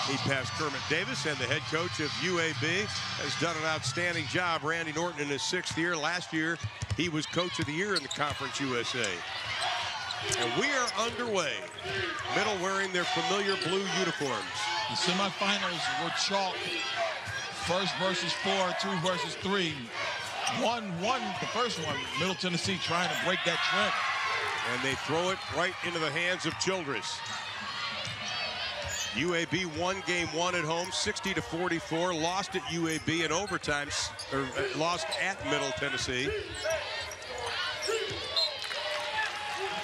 He passed Kermit Davis, and the head coach of UAB has done an outstanding job. Randy Norton in his 6th year. Last year, he was Coach of the Year in the Conference USA. And we are underway. Middle wearing their familiar blue uniforms. The semifinals were chalk. 1st versus 4, 2 versus 3. 1-1 the first one. Middle Tennessee trying to break that trend. And they throw it right into the hands of Childress. UAB won game 1 at home, 60-44. Lost at UAB in overtime, or lost at Middle Tennessee.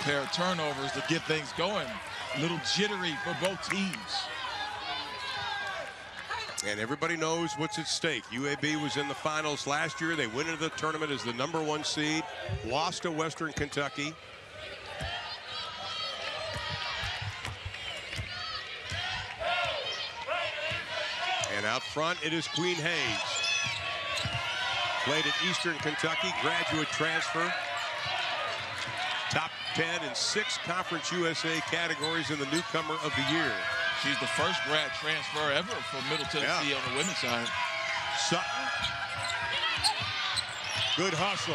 A pair of turnovers to get things going. A little jittery for both teams. And everybody knows what's at stake. UAB was in the finals last year. They went into the tournament as the #1 seed, lost to Western Kentucky. And out front, it is Queen Hayes. Played at Eastern Kentucky, graduate transfer. Top 10 in 6 Conference USA categories in the Newcomer of the Year. She's the first grad transfer ever for Middle Tennessee on the women's side. Sutton. Good hustle.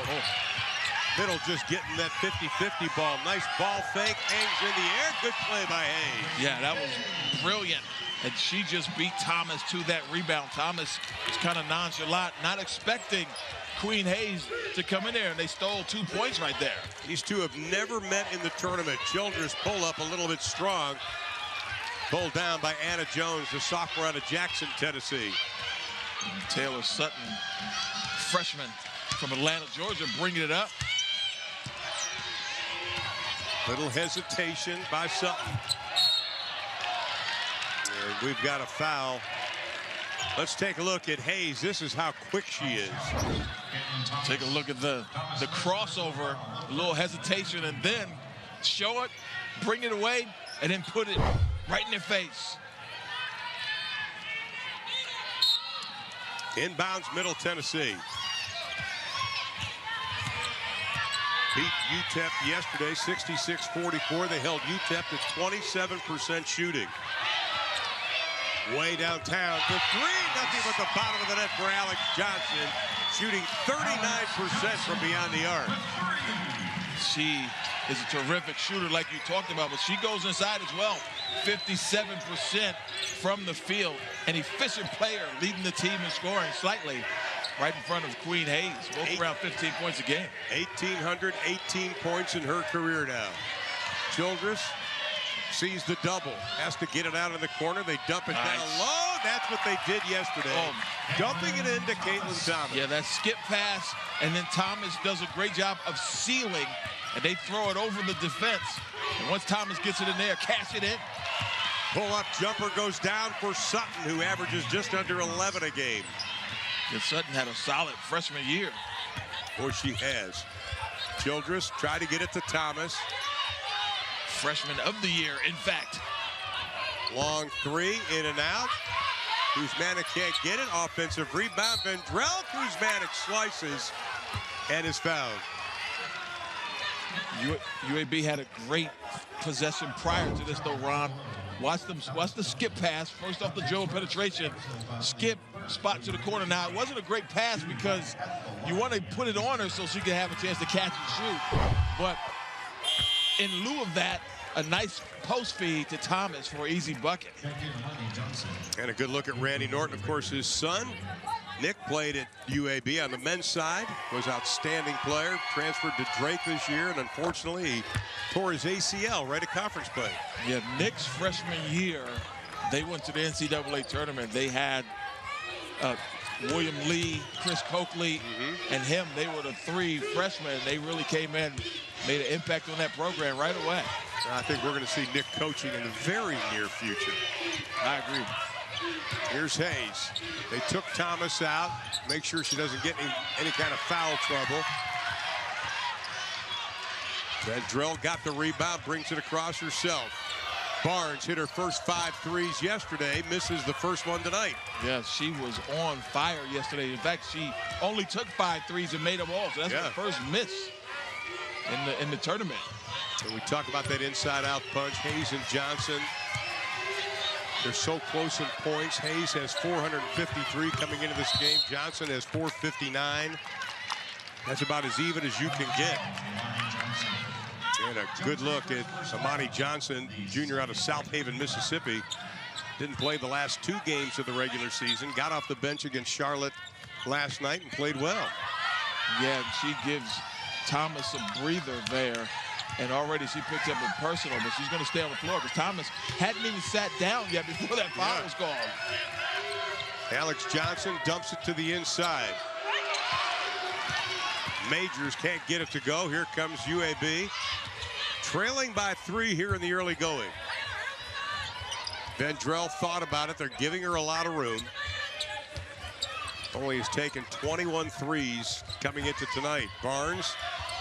Middle just getting that 50-50 ball. Nice ball fake, hangs in the air. Good play by Hayes. Yeah, that was brilliant. And she just beat Thomas to that rebound. Thomas was kind of nonchalant, not expecting Queen Hayes to come in there, and they stole 2 points right there. These two have never met in the tournament. Childress pull up a little bit strong. Pulled down by Anna Jones, the sophomore out of Jackson, Tennessee. Taylor Sutton, freshman from Atlanta, Georgia, bringing it up. Little hesitation by Sutton. And we've got a foul. Let's take a look at Hayes. This is how quick she is. Take a look at the crossover, a little hesitation, and then show it, bring it away, and then put it right in their face. Inbounds Middle Tennessee. Beat UTEP yesterday, 66-44. They held UTEP to 27% shooting. Way downtown for 3, nothing but the bottom of the net for Alex Johnson, shooting 39% from beyond the arc. She is a terrific shooter like you talked about, but she goes inside as well. 57% from the field. An efficient player leading the team in scoring slightly right in front of Queen Hayes, both around 15 points a game. 1,818 points in her career now. Childress sees the double, has to get it out of the corner. They dump it down low. That's what they did yesterday. Dumping it into Caitlin Thomas. Yeah, that skip pass, and then Thomas does a great job of sealing, and they throw it over the defense. And once Thomas gets it in there, cash it in. Pull-up jumper goes down for Sutton, who averages just under 11 a game. And Sutton had a solid freshman year. Or she has. Childress tried to get it to Thomas. Freshman of the year, in fact. Long 3, in and out. Kuzmanic can't get it. Offensive rebound. Vendrell. Kuzmanic slices and is fouled. UAB had a great possession prior to this, though, Ron. Watch the skip pass. First off the dribble penetration. Skip, spot to the corner. Now, it wasn't a great pass because you want to put it on her so she can have a chance to catch and shoot. But in lieu of that, a nice post feed to Thomas for an easy bucket. And a good look at Randy Norton, of course, his son. Nick played at UAB on the men's side, was outstanding player, transferred to Drake this year, and unfortunately he tore his ACL right at conference play. Yeah, Nick's freshman year, they went to the NCAA tournament. They had William Lee, Chris Coakley, and him. They were the 3 freshmen. They really came in, made an impact on that program right away. I think we're going to see Nick coaching in the very near future. I agree. Here's Hayes. They took Thomas out. Make sure she doesn't get any kind of foul trouble. Vendrell got the rebound, brings it across herself. Barnes hit her first 5 threes yesterday, misses the first one tonight. Yeah, she was on fire yesterday. In fact, she only took 5 threes and made them all. So that's the first miss in the tournament. And we talk about that inside-out punch. Hayes and Johnson, They're so close in points. Hayes has 453 coming into this game. Johnson has 459. That's about as even as you can get. And a good look at Amani Johnson, junior out of South Haven, Mississippi. Didn't play the last 2 games of the regular season. Got off the bench against Charlotte last night and played well. Yeah, she gives Thomas a breather there. And already she picked up a personal, but she's going to stay on the floor because Thomas hadn't even sat down yet before that foul was called. Alex Johnson dumps it to the inside. Majors can't get it to go. Here comes UAB. Trailing by 3 here in the early going. Vendrell thought about it. They're giving her a lot of room. Only has taken 21 threes coming into tonight. Barnes,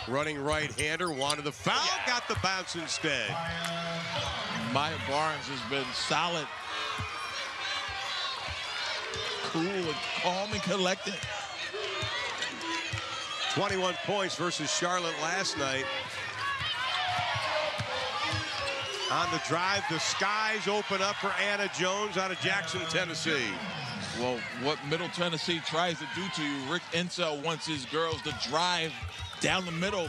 running right-hander, wanted the foul, got the bounce instead. Maya Barnes has been solid, cool and calm and collected. 21 points versus Charlotte last night. On the drive, the skies open up for Anna Jones out of Jackson, Tennessee. Well, what Middle Tennessee tries to do to you, Rick Insell wants his girls to drive down the middle,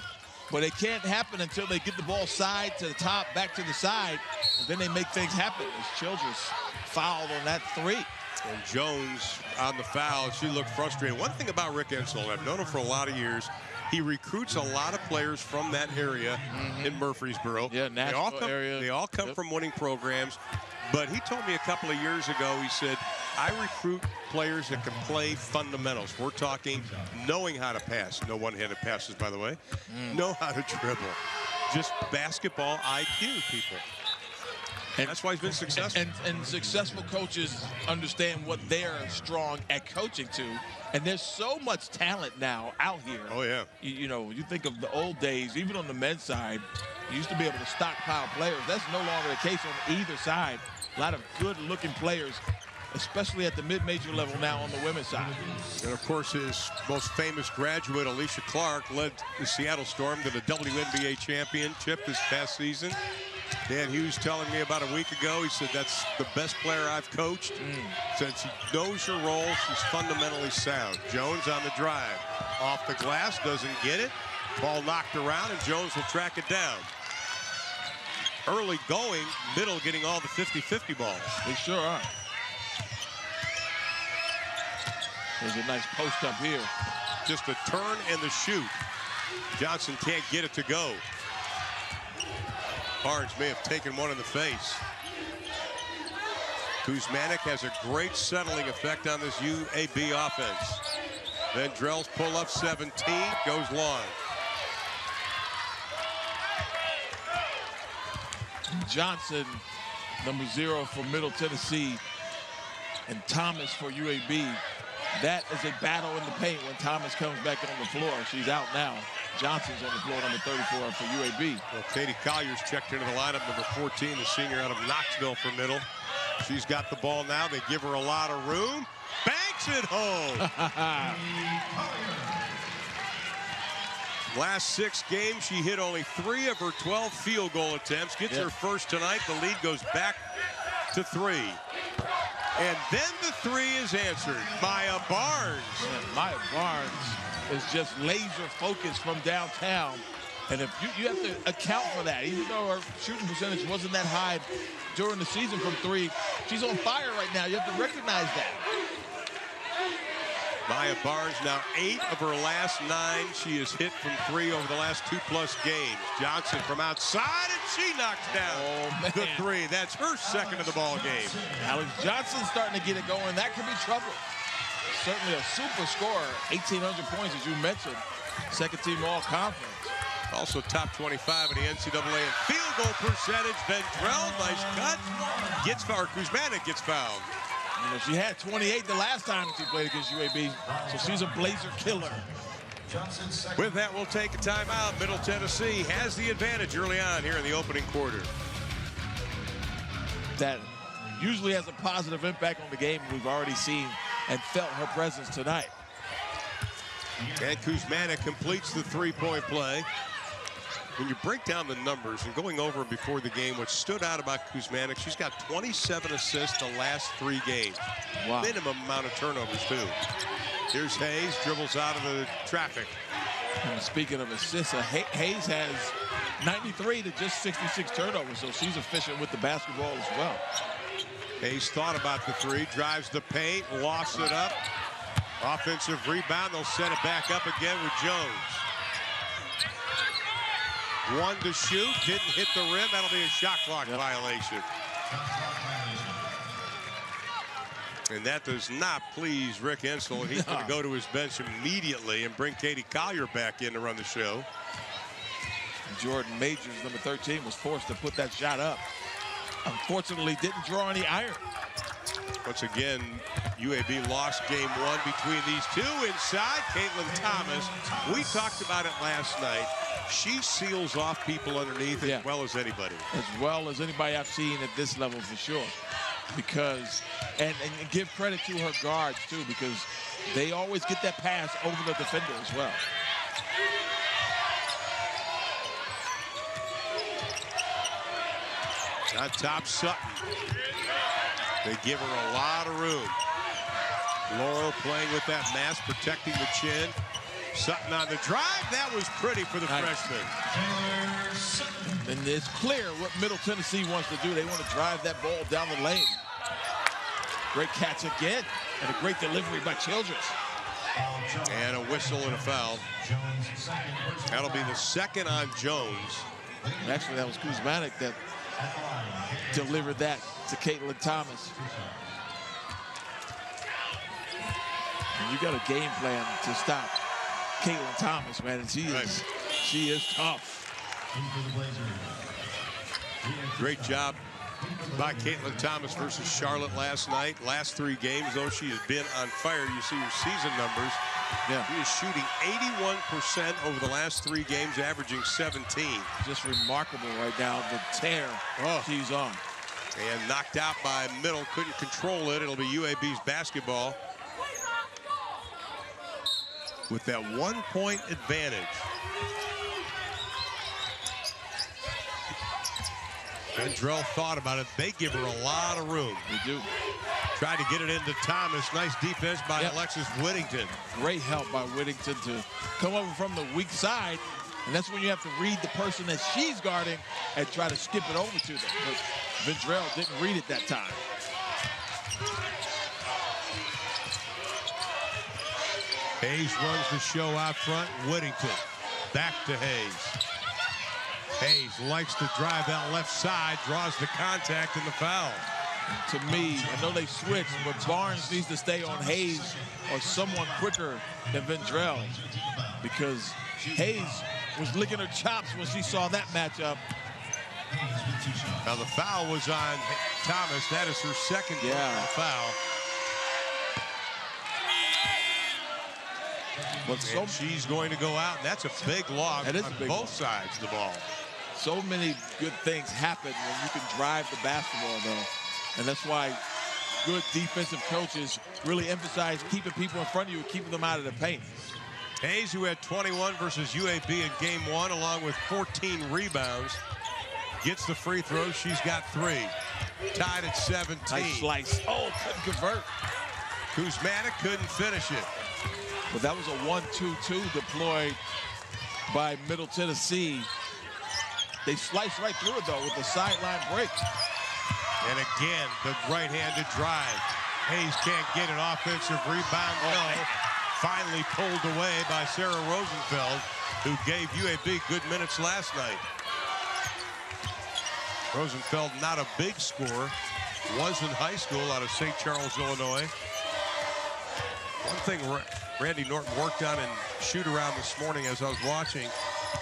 but it can't happen until they get the ball side to the top, back to the side, and then they make things happen. As Childress fouled on that 3. And Jones on the foul, she looked frustrated. One thing about Rick Insell, I've known him for a lot of years, he recruits a lot of players from that area in Murfreesboro. Yeah, Nashville area. They all come from winning programs. But he told me a couple of years ago, he said, I recruit players that can play fundamentals. We're talking knowing how to pass. No one-handed passes, by the way. Know how to dribble. Just basketball IQ, people. And that's why he's been successful. And successful coaches understand what they're strong at coaching to. And there's so much talent now out here. Oh, yeah. You know, you think of the old days, even on the men's side, you used to be able to stockpile players. That's no longer the case on either side. A lot of good-looking players, especially at the mid-major level now on the women's side. And, of course, his most famous graduate, Alicia Clark, led the Seattle Storm to the WNBA championship this past season. Dan Hughes telling me about a week ago, he said that's the best player I've coached. Said she knows her role, she's fundamentally sound. Jones on the drive. Off the glass, doesn't get it. Ball knocked around, and Jones will track it down. Early going, Middle getting all the 50-50 balls. They sure are. There's a nice post up here. Just a turn and the shoot. Johnson can't get it to go. Barnes may have taken one in the face. Kuzmanik has a great settling effect on this UAB offense. Vendrell's pull-up 17, goes long. Johnson, number 0 for Middle Tennessee, and Thomas for UAB. That is a battle in the paint when Thomas comes back on the floor. She's out now. Johnson's on the floor, number 34 for UAB. Well, Katie Collier's checked into the lineup, number 14, the senior out of Knoxville for Middle. She's got the ball now. They give her a lot of room. Banks it home. Last 6 games, she hit only 3 of her 12 field goal attempts. Gets her first tonight. The lead goes back to 3. And then the 3 is answered. Maya Barnes. Yeah, Maya Barnes is just laser focused from downtown. And if you have to account for that, even though her shooting percentage wasn't that high during the season from 3, she's on fire right now. You have to recognize that. Maya Barnes now 8 of her last 9. She has hit from 3 over the last 2+ games. Johnson from outside, and she knocks down the 3. That's her second of the ball game. Alex Johnson's starting to get it going. That could be trouble. Certainly a super scorer. 1,800 points, as you mentioned. Second team all-conference. Also top 25 in the NCAA in field goal percentage. Vendrell, nice cut. Gets fouled. Kuzmanik gets fouled. You know, she had 28 the last time she played against UAB, so she's a Blazer killer. With that, we'll take a timeout. Middle Tennessee has the advantage early on here in the opening quarter. That usually has a positive impact on the game. We've already seen and felt her presence tonight. And Kuzmanik completes the 3-point play. when you break down the numbers and going over them before the game, what stood out about Kuzmanic, she's got 27 assists the last 3 games. Wow. Minimum amount of turnovers, too. Here's Hayes, dribbles out of the traffic. And speaking of assists, Hayes has 93 to just 66 turnovers, so she's efficient with the basketball as well. Hayes thought about the 3, drives the paint, lofts it up. Offensive rebound, they'll set it back up again with Jones. 1 to shoot, didn't hit the rim. That'll be a shot clock violation. And that does not please Rick Insel. He's going to go to his bench immediately and bring Katie Collier back in to run the show. Jordan Majors, number 13, was forced to put that shot up. Unfortunately, didn't draw any iron. Once again, UAB lost game 1 between these two. Inside, Caitlin Thomas. We talked about it last night. She seals off people underneath as well as anybody. As well as anybody I've seen at this level, for sure. Because, and give credit to her guards, too, because they always get that pass over the defender as well. On top, Sutton. They give her a lot of room. Laurel playing with that mask, protecting the chin. Sutton on the drive. That was pretty for the freshman. And it's clear what Middle Tennessee wants to do. They want to drive that ball down the lane. Great catch again, and a great delivery by Childress. And a whistle and a foul. That'll be the second on Jones. Actually, that was Kuzmanic that delivered that to Caitlin Thomas. And you got a game plan to stop Caitlin Thomas, man, and she is tough. Great job by Caitlin Thomas versus Charlotte last night. Last 3 games, though, she has been on fire. You see her season numbers. Yeah. She is shooting 81% over the last 3 games, averaging 17. Just remarkable right now, the tear she's on. And knocked out by Middle, couldn't control it. It'll be UAB's basketball with that 1-point advantage. Vendrell thought about it. They give her a lot of room. They do. Tried to get it into Thomas. Nice defense by Alexis Whittington. Great help by Whittington to come over from the weak side. And that's when you have to read the person that she's guarding and try to skip it over to them. But Vendrell didn't read it that time. Hayes runs the show out front. Whittington back to Hayes. Hayes likes to drive that left side, draws the contact and the foul. To me, I know they switched, but Barnes needs to stay on Hayes or someone quicker than Vendrell, because Hayes was licking her chops when she saw that matchup. Now the foul was on Thomas. That is her second foul. But she's going to go out. That's a big loss on both sides of the ball. So many good things happen when you can drive the basketball, though. And that's why good defensive coaches really emphasize keeping people in front of you and keeping them out of the paint. Hayes, who had 21 versus UAB in game 1, along with 14 rebounds, gets the free throw. She's got 3. Tied at 17. Nice slice. Oh, couldn't convert. Kuzmanic couldn't finish it. But that was a 1-2-2 deployed by Middle Tennessee. They sliced right through it, though, with the sideline break. And again, the right-handed drive. Hayes can't get an offensive rebound. Finally pulled away by Sarah Rosenfeld, who gave UAB good minutes last night. Rosenfeld, not a big scorer, was in high school out of St. Charles, Illinois. One thing Randy Norton worked on in shoot-around this morning as I was watching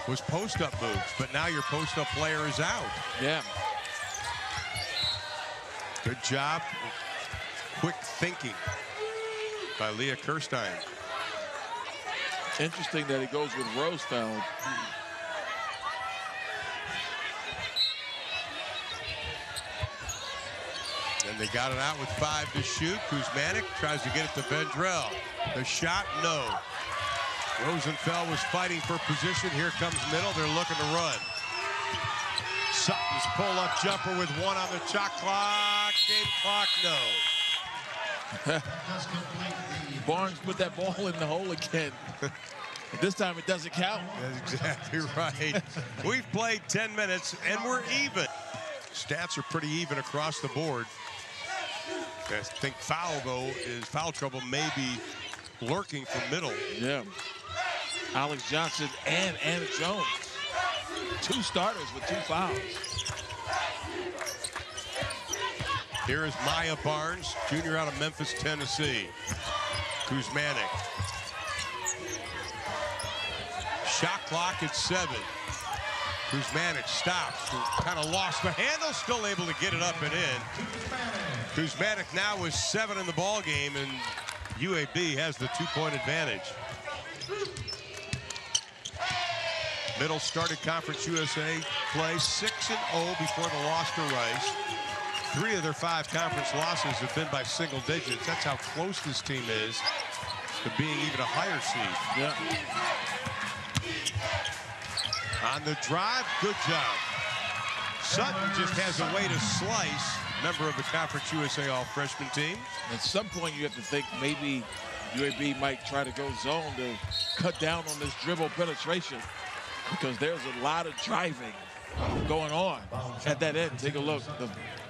was post-up moves, but now your post-up player is out. Yeah. Good job. Quick thinking by Leah Kirstein. Interesting that he goes with Rosenfeld. And they got it out with 5 to shoot. Kuzmanic tries to get it to Vendrell. The shot, no. Rosenfeld was fighting for position. Here comes middle. They're looking to run. Sutton's pull-up jumper with 1 on the shot clock. Game clock, no. Barnes put that ball in the hole again. This time it doesn't count. That's exactly right. We've played 10 minutes, and we're even. Stats are pretty even across the board. I think foul, though, is foul trouble may be lurking from middle. Yeah. Alex Johnson and Anna Jones. 2 starters with 2 fouls. Here is Maya Barnes, junior out of Memphis, Tennessee. Kuzmanik. Shot clock at 7. Kuzmanik stops, kind of lost the handle, still able to get it up and in. Kuzmanik now with 7 in the ball game, and UAB has the 2-point advantage. Middle started Conference USA play 6-0 before the loss to Rice. 3 of their 5 conference losses have been by single digits. That's how close this team is to being even a higher seed. Yeah. On the drive, good job. Sutton just has a way to slice. Member of the Conference USA All-Freshman team. At some point, you have to think maybe UAB might try to go zone to cut down on this dribble penetration, because there's a lot of driving going on at that end. Take a look.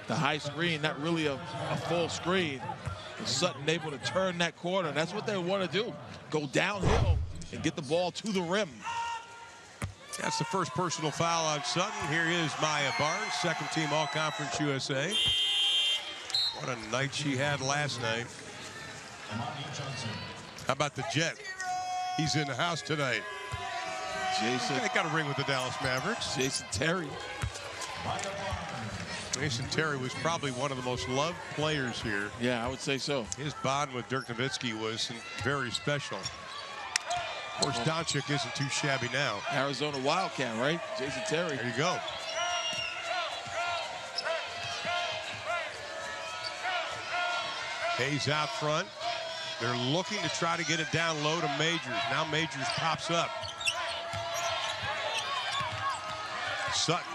The high screen, not really a full screen. And Sutton able to turn that corner. That's what they want to do. Go downhill and get the ball to the rim. That's the first personal foul on Sutton. Here is Maya Barnes, second team All-Conference USA. What a night she had last night. How about the Jet? He's in the house tonight. Jason. They got a ring with the Dallas Mavericks. Jason Terry. Jason Terry was probably one of the most loved players here. Yeah, I would say so. His bond with Dirk Nowitzki was very special. Of course, Doncic isn't too shabby now. Arizona Wildcat, right? Jason Terry. There you go. Hayes out front. They're looking to try to get it down low to Majors. Now Majors pops up. Sutton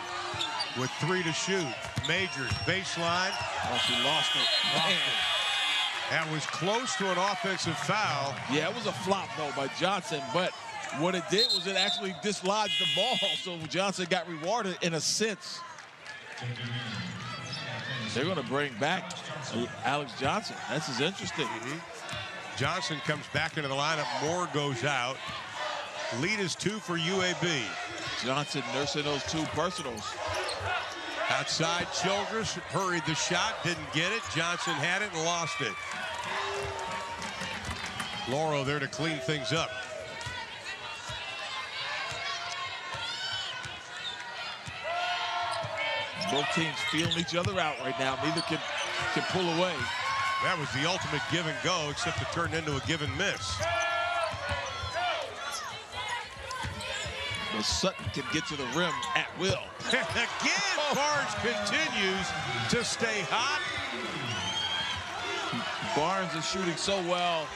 with 3 to shoot. Majors, baseline. Oh, she lost it. Man. That was close to an offensive foul. Yeah, it was a flop, though, by Johnson. But what it did was it actually dislodged the ball. So Johnson got rewarded in a sense. They're going to bring back Alex Johnson. This is interesting. Johnson comes back into the lineup. Moore goes out. Lead is 2 for UAB. Johnson nursing those 2 personals. Outside, Childress hurried the shot, didn't get it. Johnson had it and lost it. Lauro there to clean things up. Both teams feeling each other out right now. Neither can pull away. That was the ultimate give and go, except it turned into a give and miss. But Sutton can get to the rim at will. Again, Barnes continues to stay hot. Barnes is shooting so well.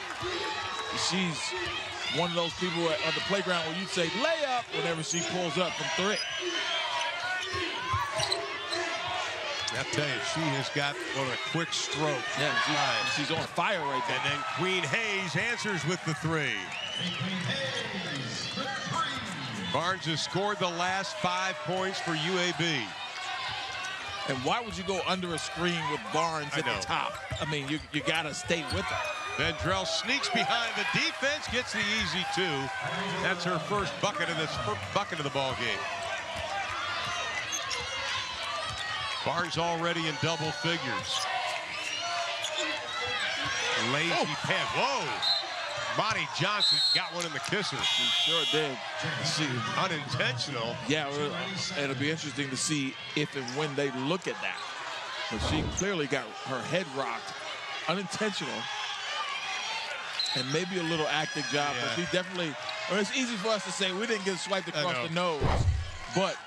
She's one of those people on the playground where you'd say layup whenever she pulls up from 3. I tell you, she has got one of the quick strokes. Yeah, she's on fire right there. And then Queen Hayes answers with the 3. Barnes has scored the last 5 points for UAB. And why would you go under a screen with Barnes at the top? I mean, you got to stay with her. Vendrell sneaks behind the defense, gets the easy 2. That's her first bucket of the ball game. Barnes already in double figures. Lazy pass. Whoa! Monty Johnson got one in the kisser. He sure did. Unintentional. Yeah, it'll be interesting to see if and when they look at that. But she clearly got her head rocked. Unintentional. And maybe a little acting job. Yeah. But she definitely, it's easy for us to say we didn't get swiped across the nose. But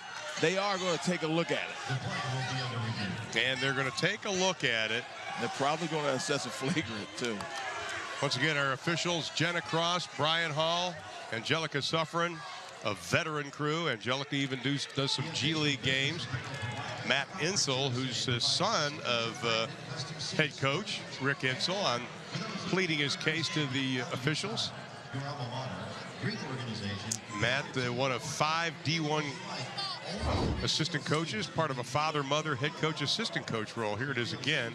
they are going to take a look at it. And they're going to take a look at it. They're probably going to assess a flagrant, too. Once again, our officials, Jenna Cross, Brian Hall, Angelica Suffren, a veteran crew. Angelica even does some G League games. Matt Insel, who's the son of head coach Rick Insel, on pleading his case to the officials. Matt, one of 5 D1 assistant coaches, part of a father-mother head coach assistant coach role. Here it is again.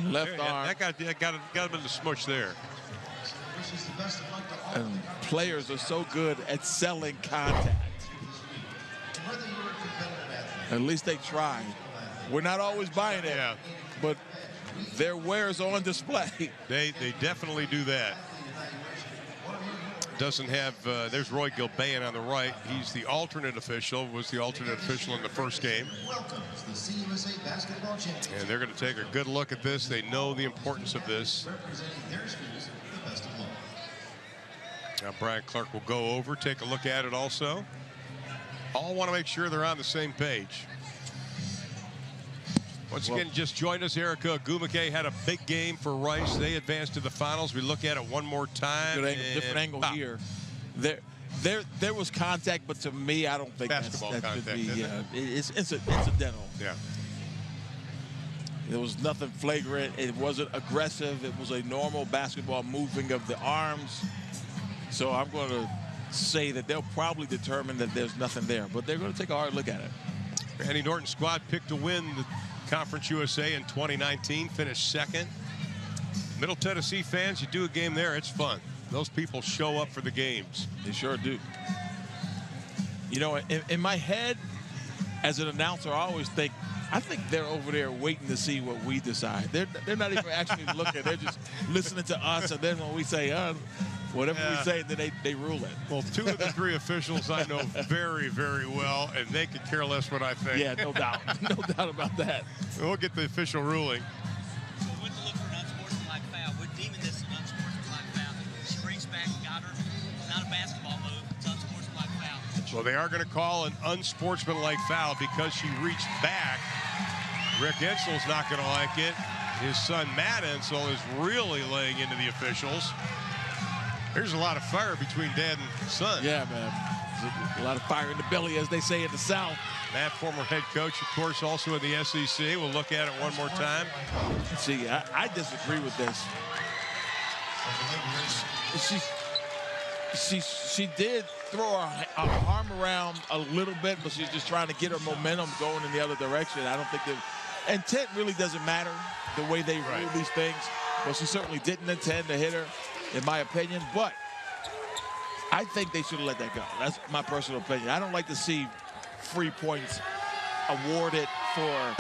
Left arm. That got him in the smush there. And players are so good at selling contact. At least they try. We're not always buying it, but their wares are on display. They definitely do that. Doesn't have, there's Roy Gilbayan on the right. He's the alternate official, was the alternate official in the first game. And they're going to take a good look at this. They know the importance of this. Now Brian Clark will go over, take a look at it also. All want to make sure they're on the same page. Once again, just joined us. Erica Agumake had a big game for Rice. They advanced to the finals. We look at it one more time. Good angle, different angle here. There was contact, but to me, I don't think that should be. It's incidental. Yeah. There was nothing flagrant. It wasn't aggressive. It was a normal basketball moving of the arms. So I'm going to say that they'll probably determine that there's nothing there, but they're going to take a hard look at it. Randy Norton's squad picked to win the Conference USA in 2019, finished second. Middle Tennessee fans, you do a game there, it's fun. Those people show up for the games. They sure do. You know, in my head, as an announcer, I always think, I think they're over there waiting to see what we decide. They're not even actually looking. They're just listening to us, and then when we say, whatever we say, then they rule it. Well, 2 of the 3 officials I know very, very well, and they could care less what I think. Yeah, no doubt. No doubt about that. We'll get the official ruling. So we went to look for an unsportsmanlike foul. We're deeming this an unsportsmanlike foul. She reached back and got her. It's not a basketball move. It's an unsportsmanlike foul. Well, they are going to call an unsportsmanlike foul because she reached back. Rick Insel's not going to like it. His son, Matt Insel, is really laying into the officials. There's a lot of fire between dad and son. Yeah, man. There's a lot of fire in the belly, as they say in the South. Matt, former head coach, of course, also in the SEC. We'll look at it one more time. See, I disagree with this. She did throw her arm around a little bit, but she's just trying to get her momentum going in the other direction. I don't think the intent really doesn't matter the way they rule these things. Well, she certainly didn't intend to hit her, in my opinion, but I think they should have let that go. That's my personal opinion. I don't like to see free points awarded for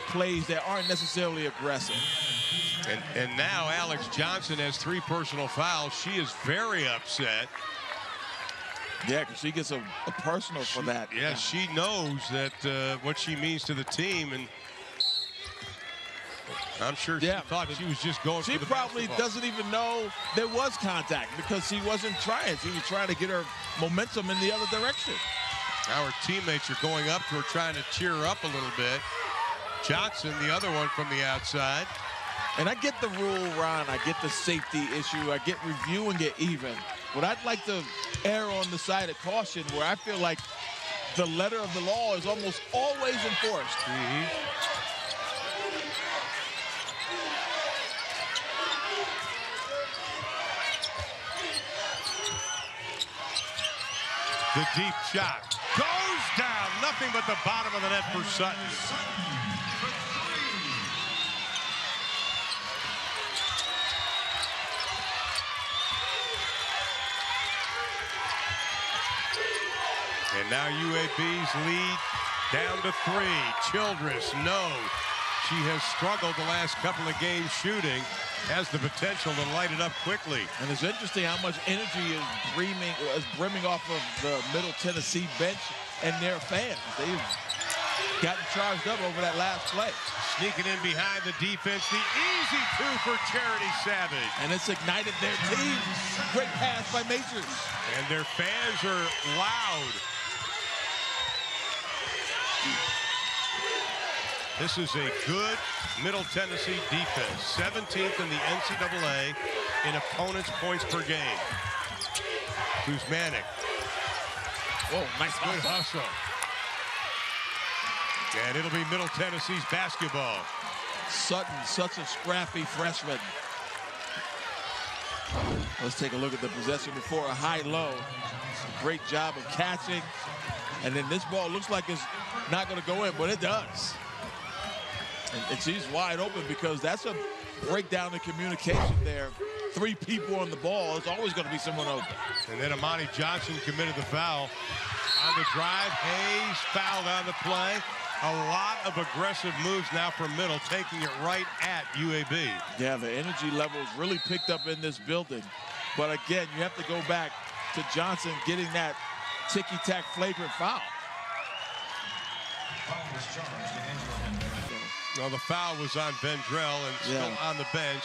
plays that aren't necessarily aggressive. And now Alex Johnson has 3 personal fouls. She is very upset. Yeah, because she gets a personal for that. Yeah, she knows that what she means to the team, and I'm sure she thought she was just going for the probably basketball. Doesn't even know there was contact because she wasn't trying. She was trying to get her momentum in the other direction. Now her teammates are going up to her, trying to cheer her up a little bit. Johnson, the other one from the outside. And I get the rule, Ron. I get the safety issue. I get reviewing it even. But I'd like to err on the side of caution where I feel like the letter of the law is almost always enforced. The deep shot goes down. Nothing but the bottom of the net for Sutton. And now UAB's lead down to 3. Childress, no. She has struggled the last couple of games shooting. Has the potential to light it up quickly. And it's interesting how much energy is brimming off of the Middle Tennessee bench and their fans. They've gotten charged up over that last play. Sneaking in behind the defense. The easy 2 for Charity Savage. And it's ignited their team. Great pass by Majors. And their fans are loud. This is a good Middle Tennessee defense. 17th in the NCAA in opponents' points per game. Kuzmanik. Oh, nice Good hustle. And it'll be Middle Tennessee's basketball. Sutton, such a scrappy freshman. Let's take a look at the possession before a high-low. Great job of catching. And then this ball looks like it's not going to go in, but it does. And she's wide open because that's a breakdown in communication there. 3 people on the ball. It's always going to be someone open. And then Amani Johnson committed the foul. On the drive, Hayes fouled on the play. A lot of aggressive moves now from Middle, taking it right at UAB. Yeah, the energy levels really picked up in this building. But again, you have to go back to Johnson getting that ticky-tack flagrant foul. Well, the foul was on Vendrell and still on the bench.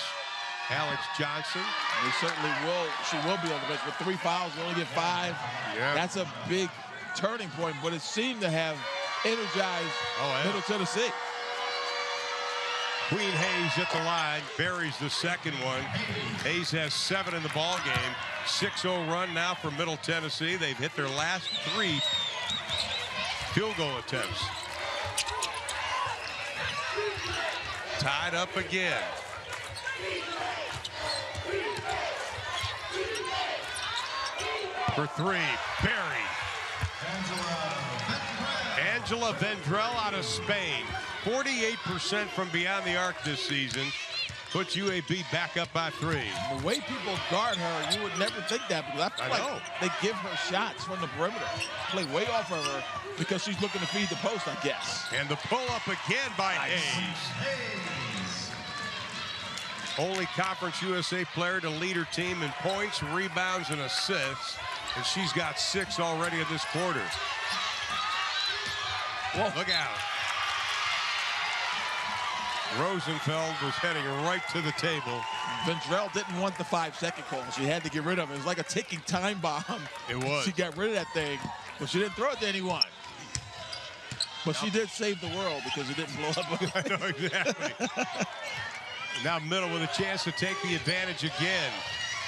Alex Johnson. He certainly will. She will be on the bench with 3 fouls. We only get 5. Yeah. That's a big turning point, but it seemed to have energized Middle Tennessee. Queen Hayes at the line, buries the second one. Hayes has 7 in the ball game. 6-0 run now for Middle Tennessee. They've hit their last 3 field goal attempts. Tied up again. For 3, buried. Angela Vendrell out of Spain. 48% from beyond the arc this season. Puts UAB back up by 3. The way people guard her, you would never think that, because I feel like they give her shots from the perimeter. Play way off of her because she's looking to feed the post, I guess. And the pull up again by Hayes. Only Conference USA player to lead her team in points, rebounds, and assists. And she's got 6 already in this quarter. Whoa. Look out. Rosenfeld was heading right to the table. Vendrell didn't want the 5-second call. She had to get rid of it. It was like a ticking time bomb. It was. She got rid of that thing, but she didn't throw it to anyone. But she did save the world because it didn't blow up. I know, exactly. Now Middle with a chance to take the advantage again.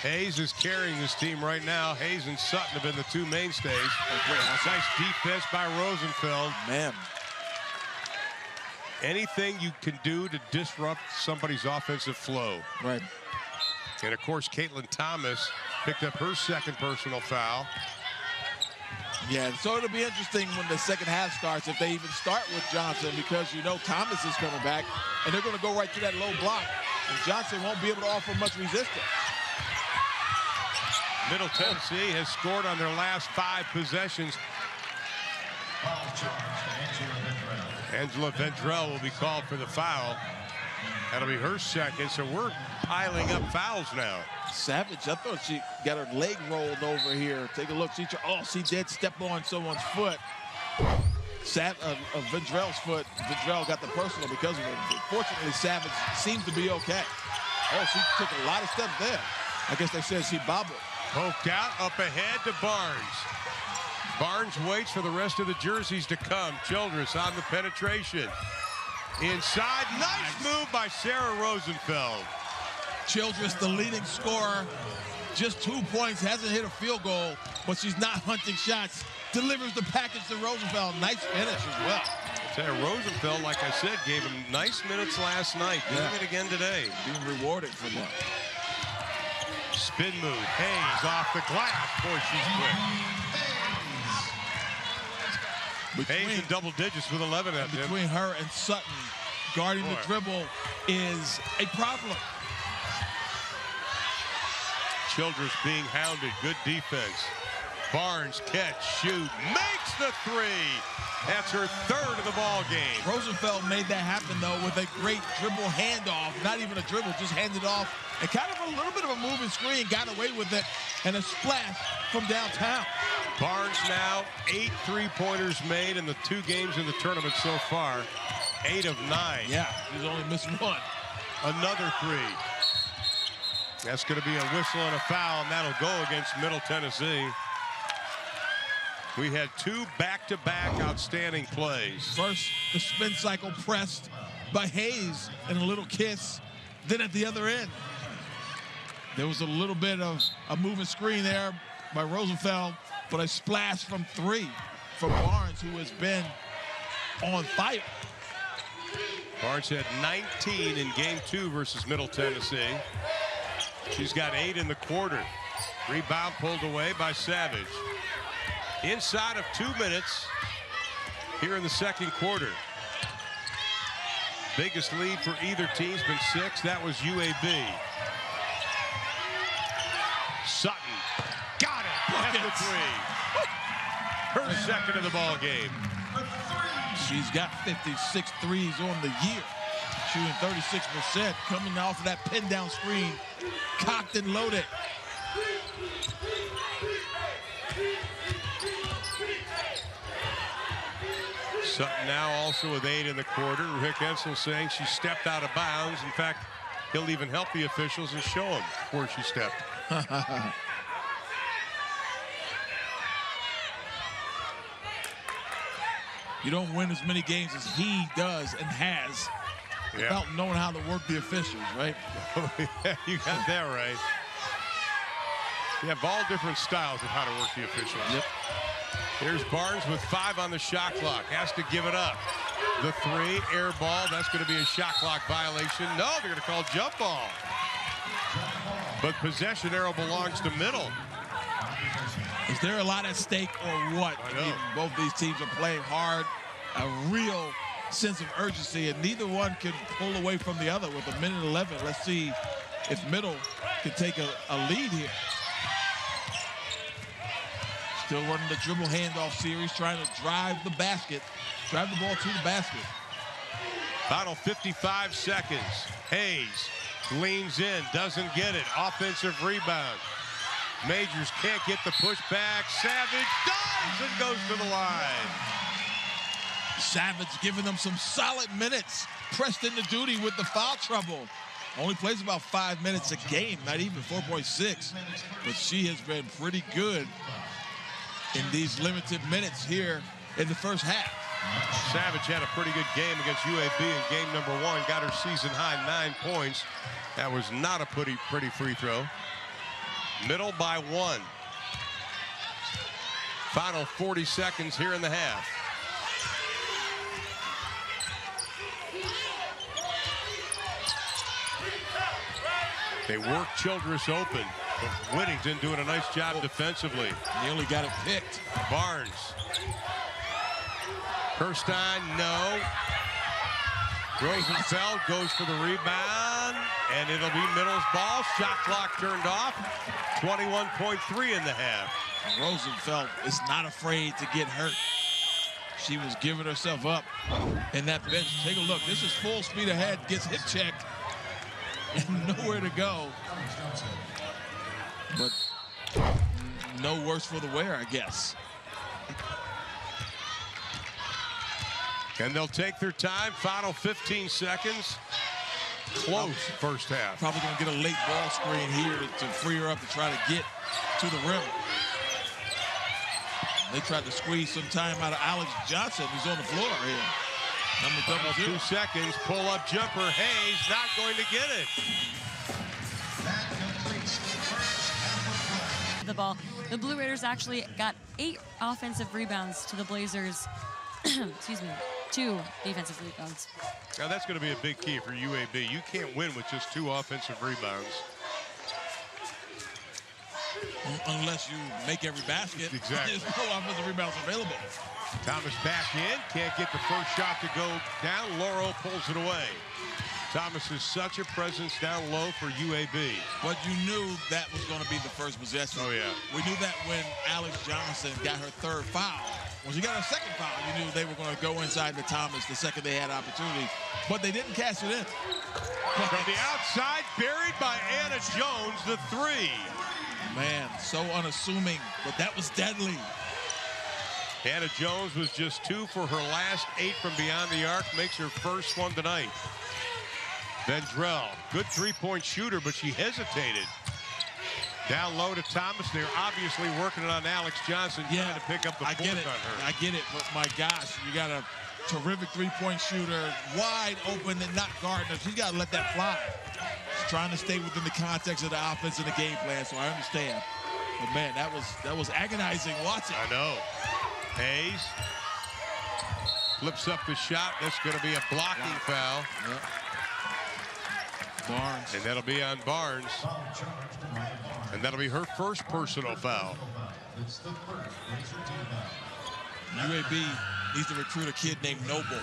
Hayes is carrying this team right now. Hayes and Sutton have been the 2 mainstays. Nice defense by Rosenfeld. Man. Anything you can do to disrupt somebody's offensive flow. Right. And, of course, Caitlin Thomas picked up her 2nd personal foul. Yeah, so it'll be interesting when the second half starts, if they even start with Johnson, because you know Thomas is coming back, and they're going to go right to that low block, and Johnson won't be able to offer much resistance. Middle Tennessee has scored on their last 5 possessions. Angela Vendrell will be called for the foul. That'll be her 2nd, so we're piling up fouls now. Savage, I thought she got her leg rolled over here. Take a look. She did step on someone's foot. Vendrell's foot. Vendrell got the personal because of it. Fortunately, Savage seems to be okay. Oh, she took a lot of steps there. I guess they said she bobbled. Poked out, up ahead to Barnes. Barnes waits for the rest of the jerseys to come. Childress on the penetration. Inside, nice move by Sarah Rosenfeld. Childress, the leading scorer, just 2 points, hasn't hit a field goal, but she's not hunting shots. Delivers the package to Rosenfeld. Nice finish as well. I tell you, Rosenfeld, like I said, gave him nice minutes last night. Doing it again today. Being rewarded for that. Spin move. Hayes off the glass. Boy, she's quick. Hayes in double digits with 11 at him. Between her and Sutton, guarding the dribble is a problem. Childress being hounded. Good defense. Barnes catch, shoot, makes the 3. That's her 3rd of the ball game. Rosenfeld made that happen, though, with a great dribble handoff. Not even a dribble, just handed off. And kind of a little bit of a moving screen, got away with it, and a splash from downtown. Barnes now 8 3-pointers made in the 2 games in the tournament so far. 8 of 9. Yeah, he's only missed 1. Another 3. That's going to be a whistle and a foul, and that'll go against Middle Tennessee. We had two back-to-back outstanding plays. First, the spin cycle pressed by Hayes and a little kiss. Then at the other end, there was a little bit of a moving screen there by Rosenfeld, but a splash from three from Barnes, who has been on fire. Barnes had 19 in game 2 versus Middle Tennessee. She's got 8 in the quarter. Rebound pulled away by Savage. Inside of 2 minutes here in the second quarter. Biggest lead for either team's been 6. That was UAB. Sutton got it. That's the 3. Her second of the ball game. She's got 56 threes on the year, shooting 36%, coming off of that pin down screen, cocked and loaded. Sutton now also with 8 in the quarter. Rick Ensel saying she stepped out of bounds. In fact, he'll even help the officials and show them where she stepped. You don't win as many games as he does and has without knowing how to work the officials, right? You got that right. You have all different styles of how to work the officials. Yep. Here's Barnes with 5 on the shot clock. Has to give it up. The 3, air ball. That's going to be a shot clock violation. No, they're going to call jump ball. But possession arrow belongs to Middle. Is there a lot at stake or what? I know. Both these teams are playing hard, a real sense of urgency, and neither one can pull away from the other with 1:11. Let's see if Middle can take a lead here. Still running the dribble handoff series, trying to drive the basket, drive the ball to the basket. Final 55 seconds. Hayes leans in, doesn't get it. Offensive rebound. Majors can't get the push back. Savage dives and goes to the line. Savage giving them some solid minutes. Pressed into duty with the foul trouble. Only plays about 5 minutes a game, not even 4.6. But she has been pretty good in these limited minutes here in the first half. Savage had a pretty good game against UAB in game number 1. Got her season high 9 points. That was not a pretty free throw. Middle by 1. Final 40 seconds here in the half. They work Childress open. But Whittington doing a nice job defensively. Nearly got it picked. Barnes. Kirstein, no. Rosenfeld goes for the rebound, and it'll be Middle's ball. Shot clock turned off. 21.3 in the half. Rosenfeld is not afraid to get hurt. She was giving herself up in that bench. Take a look. This is full speed ahead. Gets hip checked. And nowhere to go. But no worse for the wear, I guess. And they'll take their time. Final 15 seconds. Close first half. Probably going to get a late ball screen here to free her up to try to get to the rim. They tried to squeeze some time out of Alex Johnson, who's on the floor here. Number 2 seconds. Pull-up jumper. Hayes not going to get it. The ball. The Blue Raiders actually got 8 offensive rebounds to the Blazers. Excuse me. 2 defensive rebounds. Now that's going to be a big key for UAB. You can't win with just 2 offensive rebounds. Unless you make every basket. Exactly. There's no offensive rebounds available. Thomas back in. Can't get the first shot to go down. Laurel pulls it away. Thomas is such a presence down low for UAB. But you knew that was going to be the first possession. Oh, yeah. We knew that when Alex Johnson got her 3rd foul. When she got her 2nd foul, you knew they were going to go inside to Thomas the second they had opportunity. But they didn't cash it in. From the outside, buried by Anna Jones, the 3. Man, so unassuming, but that was deadly. Anna Jones was just 2 for her last 8 from beyond the arc. Makes her first one tonight. Vendrell, good 3-point shooter, but she hesitated. Down low to Thomas. They're obviously working it on Alex Johnson, trying to pick up the fourth on her. I get it, but my gosh, you got a terrific three-point shooter, wide open and not guarding her. She's got to let that fly. She's trying to stay within the context of the offense and the game plan, so I understand. But man, that was agonizing watching. I know. Hayes flips up the shot. That's going to be a blocking foul. Yep. Barnes. And that'll be on Barnes. And that'll be her first personal foul. UAB needs to recruit a kid named Noble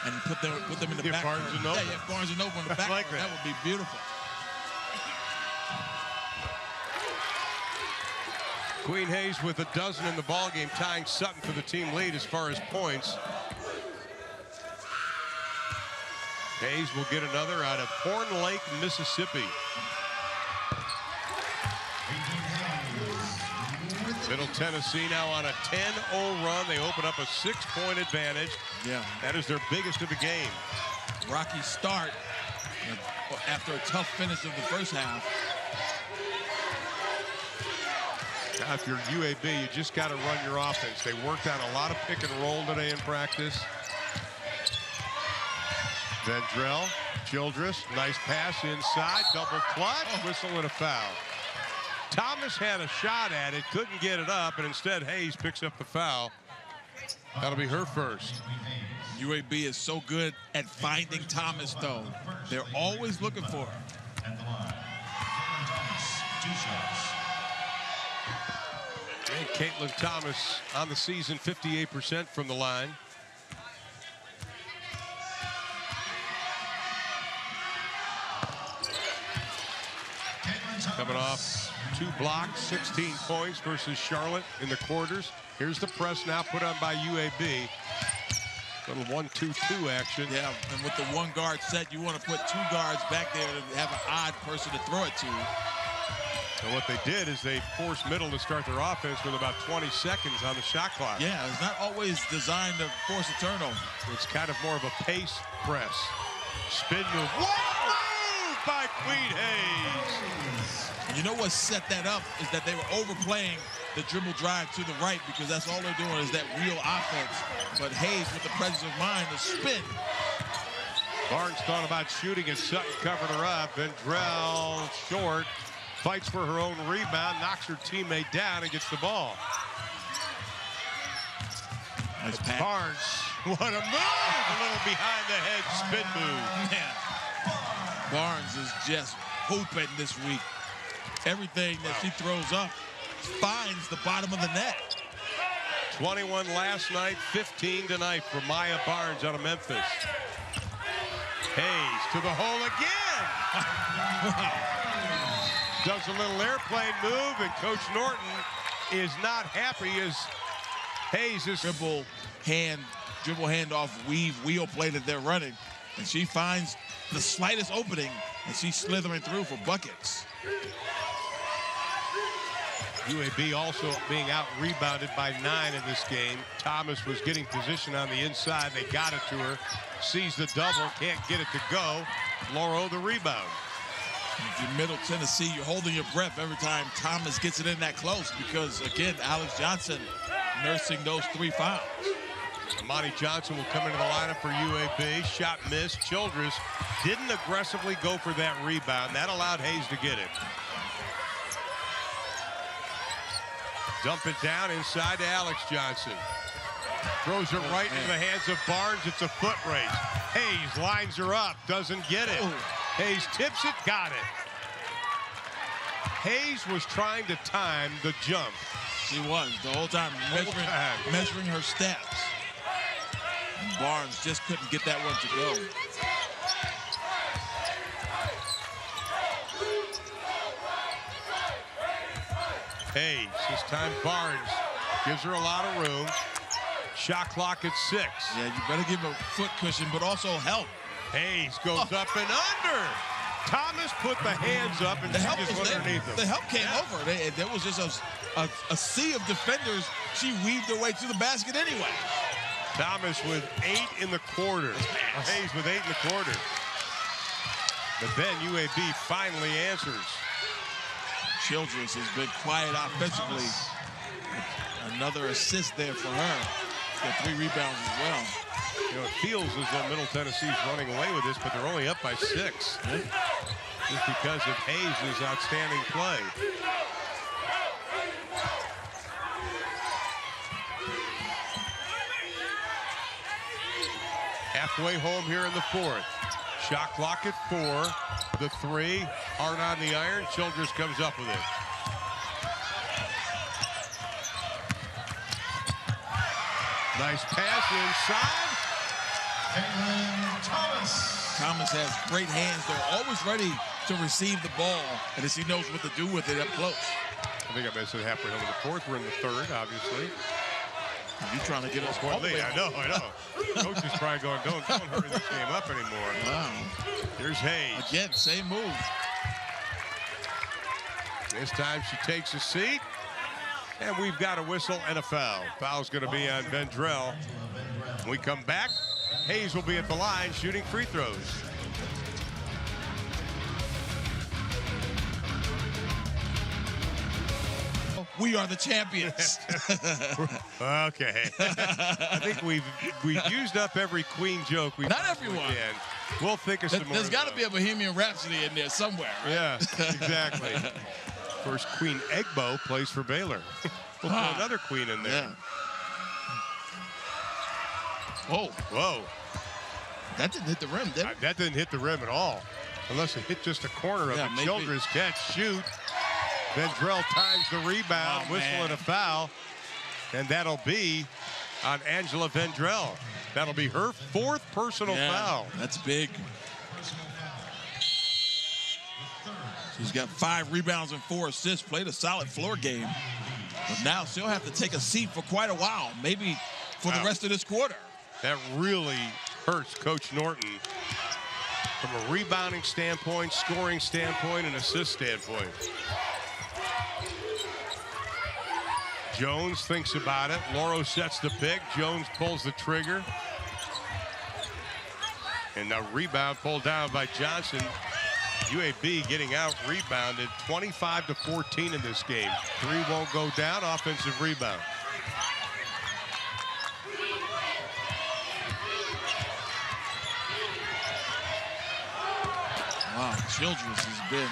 and put them in the back. Barnes and Noble. Yeah, Barnes and Noble in the back. Like that. That would be beautiful. Queen Hayes with a dozen in the ballgame, tying Sutton for the team lead as far as points. Hayes will get another out of Horn Lake, Mississippi. Middle Tennessee now on a 10-0 run. They open up a 6-point advantage. Yeah. That is their biggest of the game. Rocky start after a tough finish of the first half. Now, if you're UAB, you just got to run your offense. They worked on a lot of pick and roll today in practice. Vendrell, Childress, nice pass inside, double clutch, whistle and a foul. Thomas had a shot at it, couldn't get it up, and instead Hayes picks up the foul. That'll be her first. UAB is so good at finding Thomas, though. They're always looking for her. At the line, Thomas, 2 shots. And Caitlin Thomas on the season, 58% from the line. Coming off 2 blocks, 16 points versus Charlotte in the quarters. Here's the press now put on by UAB. Little 1-2-2 action. Yeah, and with the 1 guard set, you want to put 2 guards back there to have an odd person to throw it to. And what they did is they forced Middle to start their offense with about 20 seconds on the shot clock. Yeah, it's not always designed to force a turnover. It's kind of more of a pace press. Spin move. What move by Queen Hayes! And you know what set that up is that they were overplaying the dribble drive to the right because that's all they're doing is that real offense. But Hayes, with the presence of mind, the spin. Barnes thought about shooting and Sutton covered her up. Vendrell short. Fights for her own rebound, knocks her teammate down and gets the ball. Nice pass. Barnes, what a move! A little behind the head spin move. Man, Barnes is just hooping this week. Everything that she throws up finds the bottom of the net. 21 last night, 15 tonight for Maya Barnes out of Memphis. Hayes to the hole again. Does a little airplane move, and Coach Norton is not happy as Hayes is Dribble handoff, weave, wheel play that they're running. And she finds the slightest opening, and she's slithering through for buckets. UAB also being out-rebounded by 9 in this game. Thomas was getting position on the inside. They got it to her. Sees the double, can't get it to go. Lauro the rebound. If you're Middle Tennessee, you're holding your breath every time Thomas gets it in that close because, again, Alex Johnson nursing those 3 fouls. Amani Johnson will come into the lineup for UAB. Shot missed. Childress didn't aggressively go for that rebound. That allowed Hayes to get it. Dump it down inside to Alex Johnson. Throws her right into the hands of Barnes. It's a foot race. Hayes lines her up. Doesn't get it. Hayes tips it. Got it. Hayes was trying to time the jump. She was the whole time measuring her steps. And Barnes just couldn't get that one to go. Hayes, this time Barnes gives her a lot of room. Shot clock at 6. Yeah, you better give a foot cushion, but also help. Hayes goes up and under. Thomas put the hands up and The she help just was went there. underneath them. The help came over. There was just a sea of defenders. She weaved her way to the basket anyway. Thomas with 8 in the quarter. Hayes with 8 in the quarter. But then UAB finally answers. Childress has been quiet offensively. Another assist there for her. Got 3 rebounds as well. You know, it feels as though Middle Tennessee's running away with this, but they're only up by 6. Just because of Hayes' outstanding play. Halfway home here in the 4th. Shot clock at 4. The 3, hard on the iron. Childress comes up with it. Nice pass inside. Thomas has great hands. They're always ready to receive the ball, and as he knows what to do with it up close. I think I missed it halfway home in the 4th. We're in the 3rd, obviously. You trying to get us all the way? I know. Coach is probably going, don't hurry this game up anymore. Wow. Here's Hayes. Again, same move. This time she takes a seat. And we've got a whistle and a foul. Foul's going to be on Vendrell. When we come back, Hayes will be at the line shooting free throws. We are the champions. Okay. I think we've used up every Queen joke. Not everyone. Can. We'll think of some more. There's got to be a Bohemian Rhapsody in there somewhere. Right? Yeah, exactly. Of course, Queen Egbo plays for Baylor. We'll put another Queen in there. Yeah. Whoa. That didn't hit the rim, did it? That didn't hit the rim at all. Unless it hit just a corner of the Childress catch. Shoot. Vendrell times the rebound, whistle and a foul. And that'll be on Angela Vendrell. That'll be her 4th personal foul. That's big. She's got 5 rebounds and 4 assists, played a solid floor game. But now she'll have to take a seat for quite a while, maybe for the rest of this quarter. That really hurts Coach Norton from a rebounding standpoint, scoring standpoint, and assist standpoint. Jones thinks about it. Loro sets the pick. Jones pulls the trigger. And the rebound pulled down by Johnson. UAB getting out rebounded 25-14 in this game. 3 won't go down. Offensive rebound. Wow, Childress has been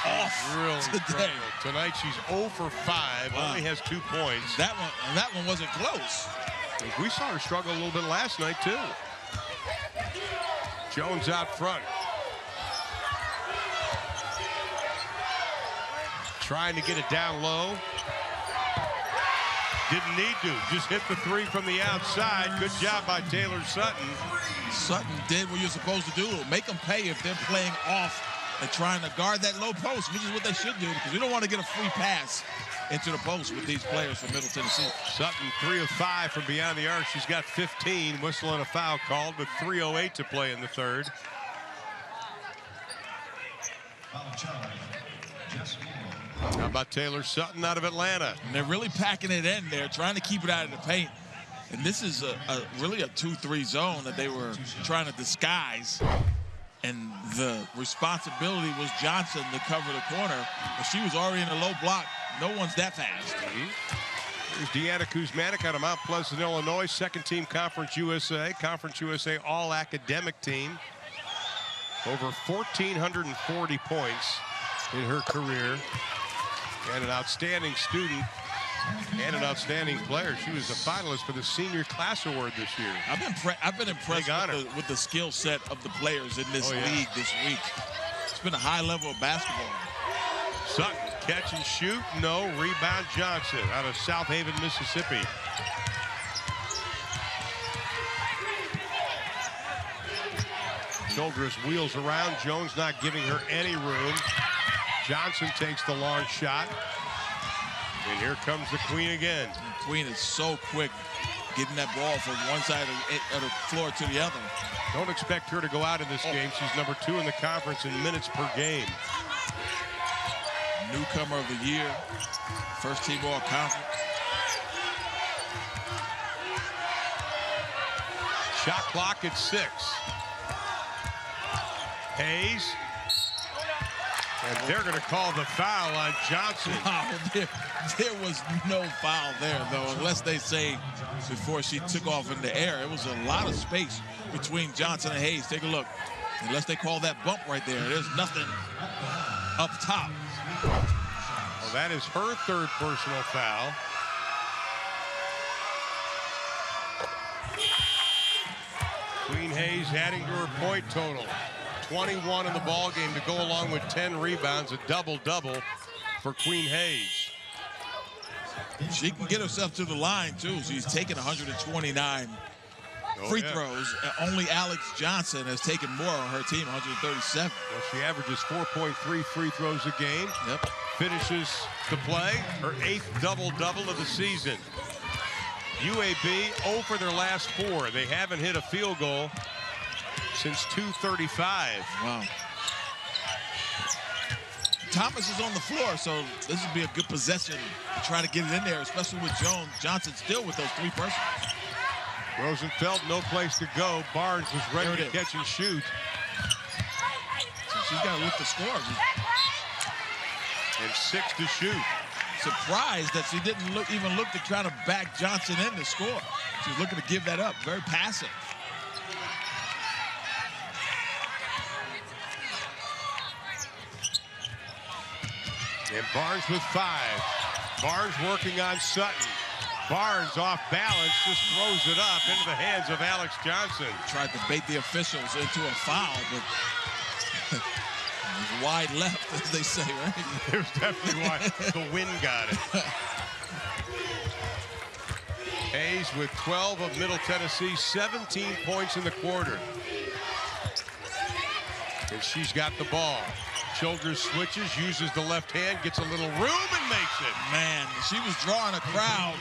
off really today. Tonight she's 0 for 5, only has 2 points. That one wasn't close. We saw her struggle a little bit last night too. Jones out front. Trying to get it down low. Didn't need to. Just hit the 3 from the outside. Good job by Taylor Sutton. Sutton did what you're supposed to do. Make them pay if they're playing off and trying to guard that low post, which is what they should do, because we don't want to get a free pass into the post with these players from Middle Tennessee. Sutton 3 of 5 from beyond the arc. She's got 15. Whistle and a foul called with 3:08 to play in the 3rd. How about Taylor Sutton out of Atlanta? And they're really packing it in there, trying to keep it out of the paint. And this is really a 2-3 zone that they were trying to disguise. And the responsibility was Johnson to cover the corner. But she was already in a low block. No one's that fast. There's Deanna Kuzmanik out of Mount Pleasant, Illinois. 2nd team Conference USA. Conference USA all-academic team. Over 1,440 points in her career. And an outstanding student and an outstanding player. She was a finalist for the Senior Class Award this year. I've been impressed with the skill set of the players in this league this week. It's been a high level of basketball. Sutton, catch and shoot. No. Rebound Johnson out of South Haven, Mississippi. Childress wheels around. Jones not giving her any room. Johnson takes the long shot. And here comes the Queen again. The Queen is so quick getting that ball from one side of the floor to the other. Don't expect her to go out in this game. She's number 2 in the conference in minutes per game. Newcomer of the year. First team all conference. Shot clock at 6. Hayes. And they're going to call the foul on Johnson. Wow, there was no foul there, though, unless they say before she took off in the air. It was a lot of space between Johnson and Hayes. Take a look. Unless they call that bump right there, there's nothing up top. Well, that is her third personal foul. Queen Hayes adding to her point total. 21 in the ball game to go along with 10 rebounds, a double-double for Queen Hayes. She can get herself to the line, too. She's taken 129 free throws. Only Alex Johnson has taken more on her team, 137. Well, she averages 4.3 free throws a game. Yep. Finishes the play, her 8th double-double of the season. UAB 0 for their last 4. They haven't hit a field goal since 2:35. Wow. Thomas is on the floor, so this would be a good possession to try to get it in there, especially with Johnson still with those 3 persons. Rosenfeld, no place to go. Barnes was ready to catch and shoot. So she's got to look to score. And 6 to shoot. Surprised that she didn't even look to try to back Johnson in to score. She's looking to give that up. Very passive. And Barnes with 5. Barnes working on Sutton. Barnes off balance, just throws it up into the hands of Alex Johnson. Tried to bait the officials into a foul, but it was wide left, as they say, right? It was definitely wide. The wind got it. Hayes with 12 of Middle Tennessee, 17 points in the quarter. And she's got the ball. Childress switches, uses the left hand, gets a little room and makes it. Man, she was drawing a crowd.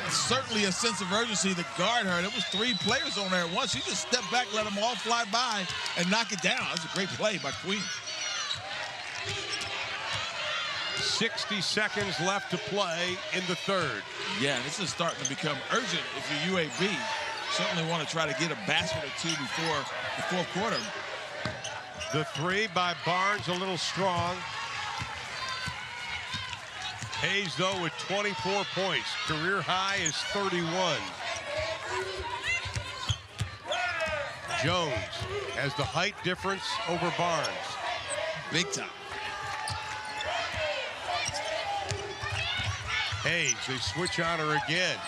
Certainly a sense of urgency to guard her. There was 3 players on there at once. She just stepped back, let them all fly by, and knock it down. That's a great play by Queen. 60 seconds left to play in the third. Yeah, this is starting to become urgent if you're UAB. Certainly want to try to get a basket or 2 before the fourth quarter. The 3 by Barnes, a little strong. Hayes, though, with 24 points. Career high is 31. Jones has the height difference over Barnes. Big time. Hayes, they switch on her again.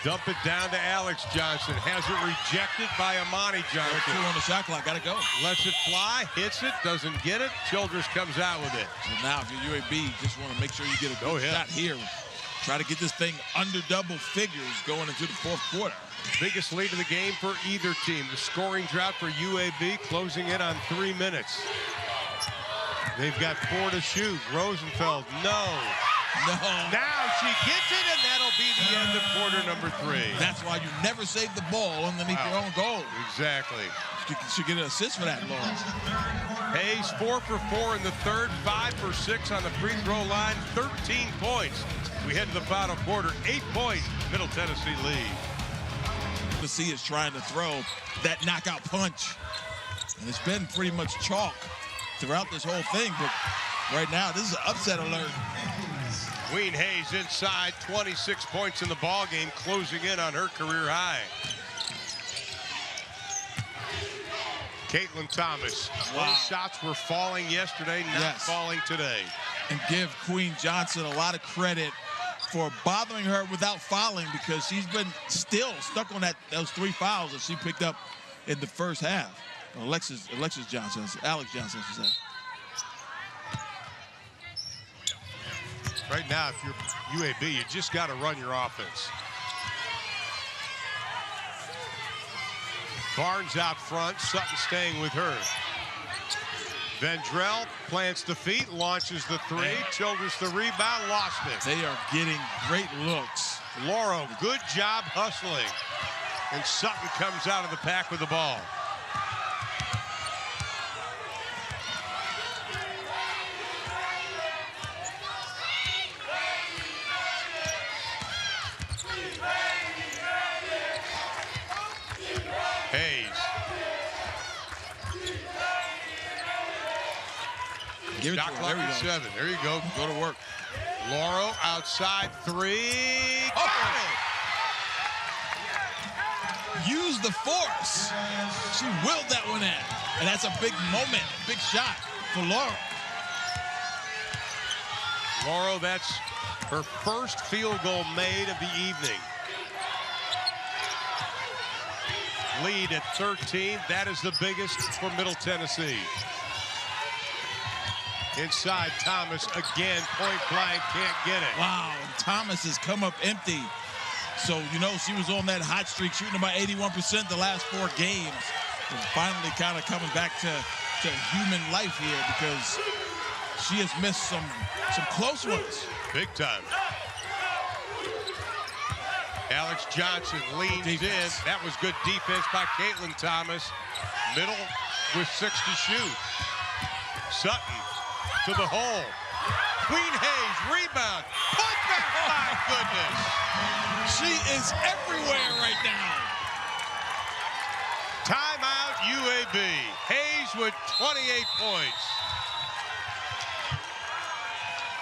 Dump it down to Alex Johnson. Has it rejected by Amani Johnson. 2 on the shot clock. Got to go. Lets it fly, hits it, doesn't get it. Childress comes out with it. So now if you're UAB, just want to make sure you get a good shot here. Try to get this thing under double figures going into the fourth quarter. Biggest lead of the game for either team. The scoring drought for UAB closing in on 3 minutes. They've got 4 to shoot. Rosenfeld, no. Now she gets it, and that'll be the end of quarter number 3. That's why you never save the ball underneath your own goal. Exactly. You should get an assist for that, Lawrence. Hayes 4 for 4 in the third, 5 for 6 on the free throw line, 13 points. We head to the final quarter, 8-point Middle Tennessee lead. Tennessee is trying to throw that knockout punch. And it's been pretty much chalk throughout this whole thing, but right now, this is an upset alert. Queen Hayes inside, 26 points in the ball game, closing in on her career high. Caitlin Thomas. Wow. Those shots were falling yesterday, not falling today. And give Queen Johnson a lot of credit for bothering her without fouling, because she's been still stuck on those 3 fouls that she picked up in the first half. Alex Johnson, I should say. Right now, if you're UAB, you just got to run your offense. Barnes out front, Sutton staying with her. Vendrell plants the feet, launches the 3. Childress the rebound, lost it. They are getting great looks. Lauro, good job hustling. And Sutton comes out of the pack with the ball. Hayes. Give it Shot to her. clock There we at go. 7. There you go. Go to work. Laurel outside 3. Oh. Got it. Use the force. She willed that one in. And that's a big moment, big shot for Laurel. Laurel, that's her first field goal made of the evening. Lead at 13. That is the biggest for Middle Tennessee. Inside, Thomas again, point blank, can't get it. Wow, Thomas has come up empty. So, you know, she was on that hot streak, shooting about 81% the last 4 games. And finally kind of coming back to human life here because she has missed some close ones. Big time. Alex Johnson leans in. That was good defense by Caitlin Thomas. Middle with 6 to shoot. Sutton to the hole. Queen Hayes, rebound. Put back, my goodness. She is everywhere right now. Timeout UAB. Hayes with 28 points.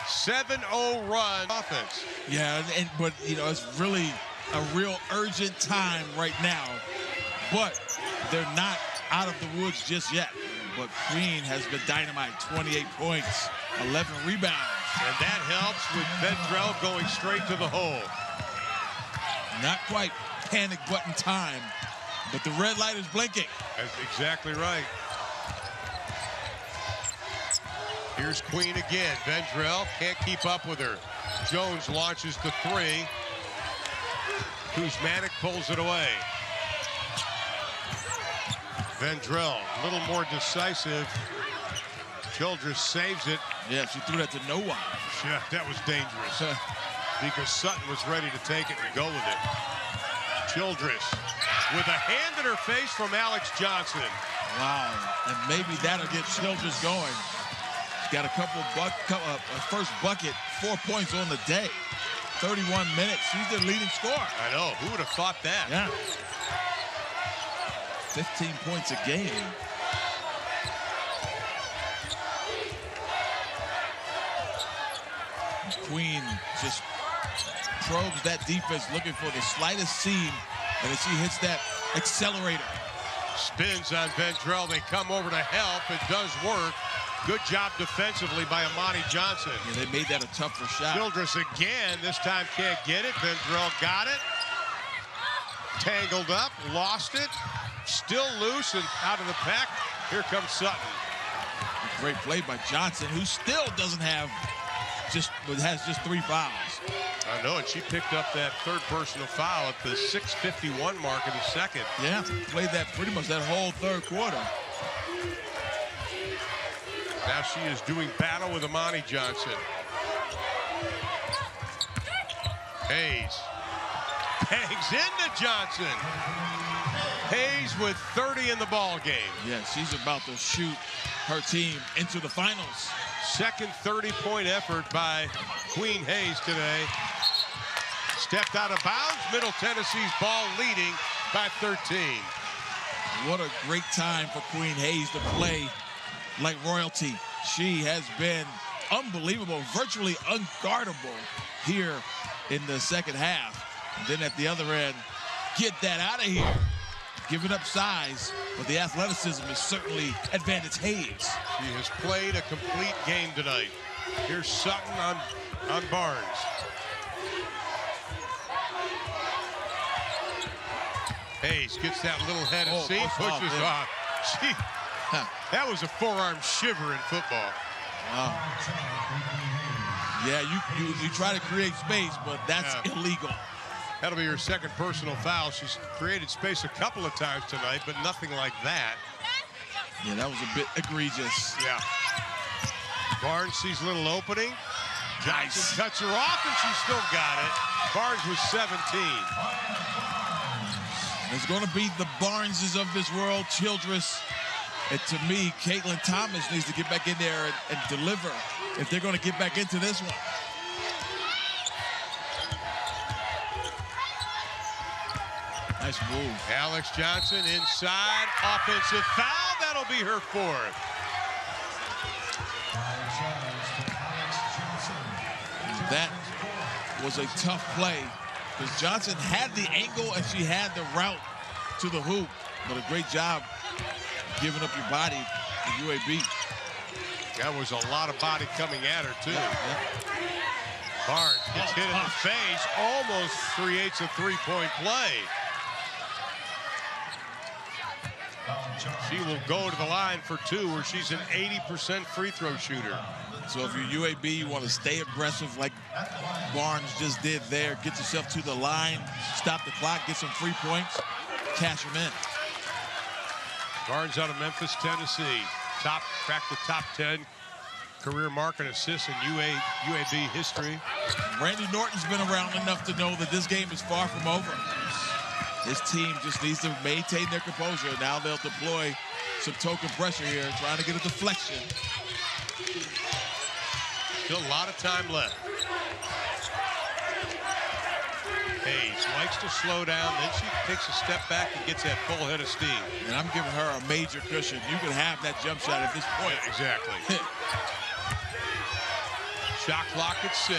7-0 run offense. Yeah, but, you know, it's really a real urgent time right now. But they're not out of the woods just yet. But Queen has been dynamite. 28 points, 11 rebounds. And that helps with Vendrell going straight to the hole. Not quite panic button time, but the red light is blinking. That's exactly right. Here's Queen again. Vendrell can't keep up with her. Jones launches the 3. Kuzmanik pulls it away. Vendrell, a little more decisive. Childress saves it. Yeah, she threw that to no one. Yeah, that was dangerous because Sutton was ready to take it and go with it. Childress with a hand in her face from Alex Johnson. Wow, and maybe that'll get Childress going. She's got a first bucket, 4 points on the day. 31 minutes, she's the leading scorer. I know, who would have thought that? Yeah. 15 points a game. Queen just probes that defense, looking for the slightest seam, and then she hits that accelerator. Spins on Vendrell. They come over to help. It does work. Good job defensively by Amani Johnson. Yeah, they made that a tougher shot. Childress again. This time can't get it. Vendrell got it. Tangled up. Lost it. Still loose and out of the pack. Here comes Sutton. Great play by Johnson, who still doesn't have has just 3 fouls. I know, and she picked up that 3rd personal foul at the 6:51 mark of the second. Yeah, played that pretty much that whole 3rd quarter. Now she is doing battle with Amani Johnson. Hayes hangs into Johnson. Hayes with 30 in the ball game. Yeah, she's about to shoot her team into the finals. Second 30-point effort by Queen Hayes today. Stepped out of bounds. Middle Tennessee's ball leading by 13. What a great time for Queen Hayes to play like royalty. She has been unbelievable, virtually unguardable here in the second half. And then at the other end, get that out of here. Giving up size, but the athleticism is certainly advantage Hayes. She has played a complete game tonight. Here's Sutton on Barnes. Hayes gets that little head of seam, pushes off. That was a forearm shiver in football. Wow. Yeah, you try to create space, but that's illegal. That'll be her second personal foul. She's created space a couple of times tonight, but nothing like that. Yeah, that was a bit egregious. Yeah. Barnes sees a little opening. Johnson cuts her off, and she still got it. Barnes was 17. It's going to be the Barneses of this world, Childress. And to me, Caitlin Thomas needs to get back in there and deliver if they're going to get back into this one. Nice move. Alex Johnson inside, offensive foul. That'll be her 4th. That was a tough play because Johnson had the angle and she had the route to the hoop. But a great job giving up your body to UAB. That was a lot of body coming at her, too. Barnes gets hit in the face, almost creates a three-point play. She will go to the line for two, where she's an 80% free throw shooter. So if you're UAB, you want to stay aggressive like Barnes just did there. Get yourself to the line, stop the clock, get some free points, cash them in. Barnes out of Memphis, Tennessee. Cracked the top 10 career mark and assists in UAB history. Randy Norton's been around enough to know that this game is far from over. This team just needs to maintain their composure. Now they'll deploy some token pressure here, trying to get a deflection. Still a lot of time left. Hayes likes to slow down, then she takes a step back and gets that full head of steam. And I'm giving her a major cushion. You can have that jump shot at this point. Yeah, exactly. Shot clock at 6.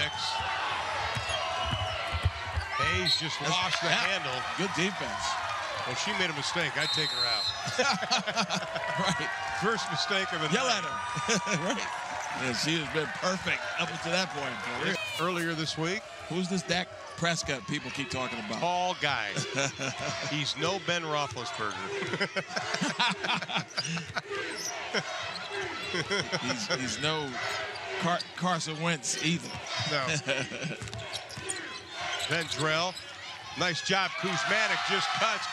Hayes just lost the handle. Good defense. Well, she made a mistake. I'd take her out. Right. First mistake of the Yell night. at her. Right. And she has been perfect up until that point. Earlier this week. Who's this Dak Prescott people keep talking about? Tall guy. He's no Ben Roethlisberger. he's no Carson Wentz either. No. Vendrell. Nice job. Kuzmatic just cuts.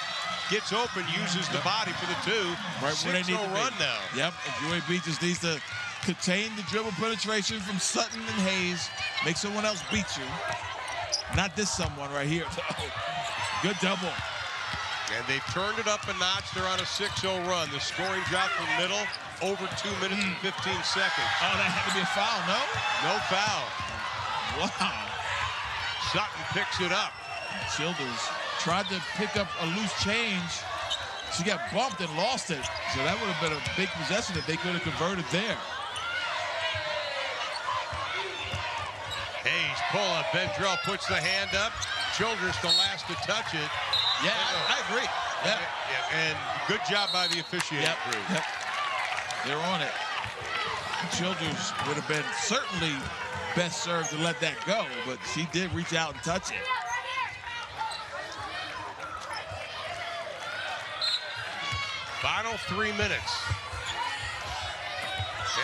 Gets open, uses the body for the two. Right where they need to run now. Yep, and UAB just needs to contain the dribble penetration from Sutton and Hayes. Make someone else beat you. Not this someone right here. Good double. And they've turned it up a notch. They're on a 6-0 run. The scoring drop from middle, over 2 minutes and 15 seconds. Oh, that had to be a foul, no? No foul. Wow. Sutton picks it up. Childers tried to pick up a loose change. She got bumped and lost it. So that would have been a big possession if they could have converted there. Hayes pull up. Vendrell puts the hand up. Childers the last to touch it. Yeah, I agree. Yeah. And good job by the officiating crew. Yep. They're on it. Childers would have been certainly best served to let that go, but she did reach out and touch it. Final 3 minutes.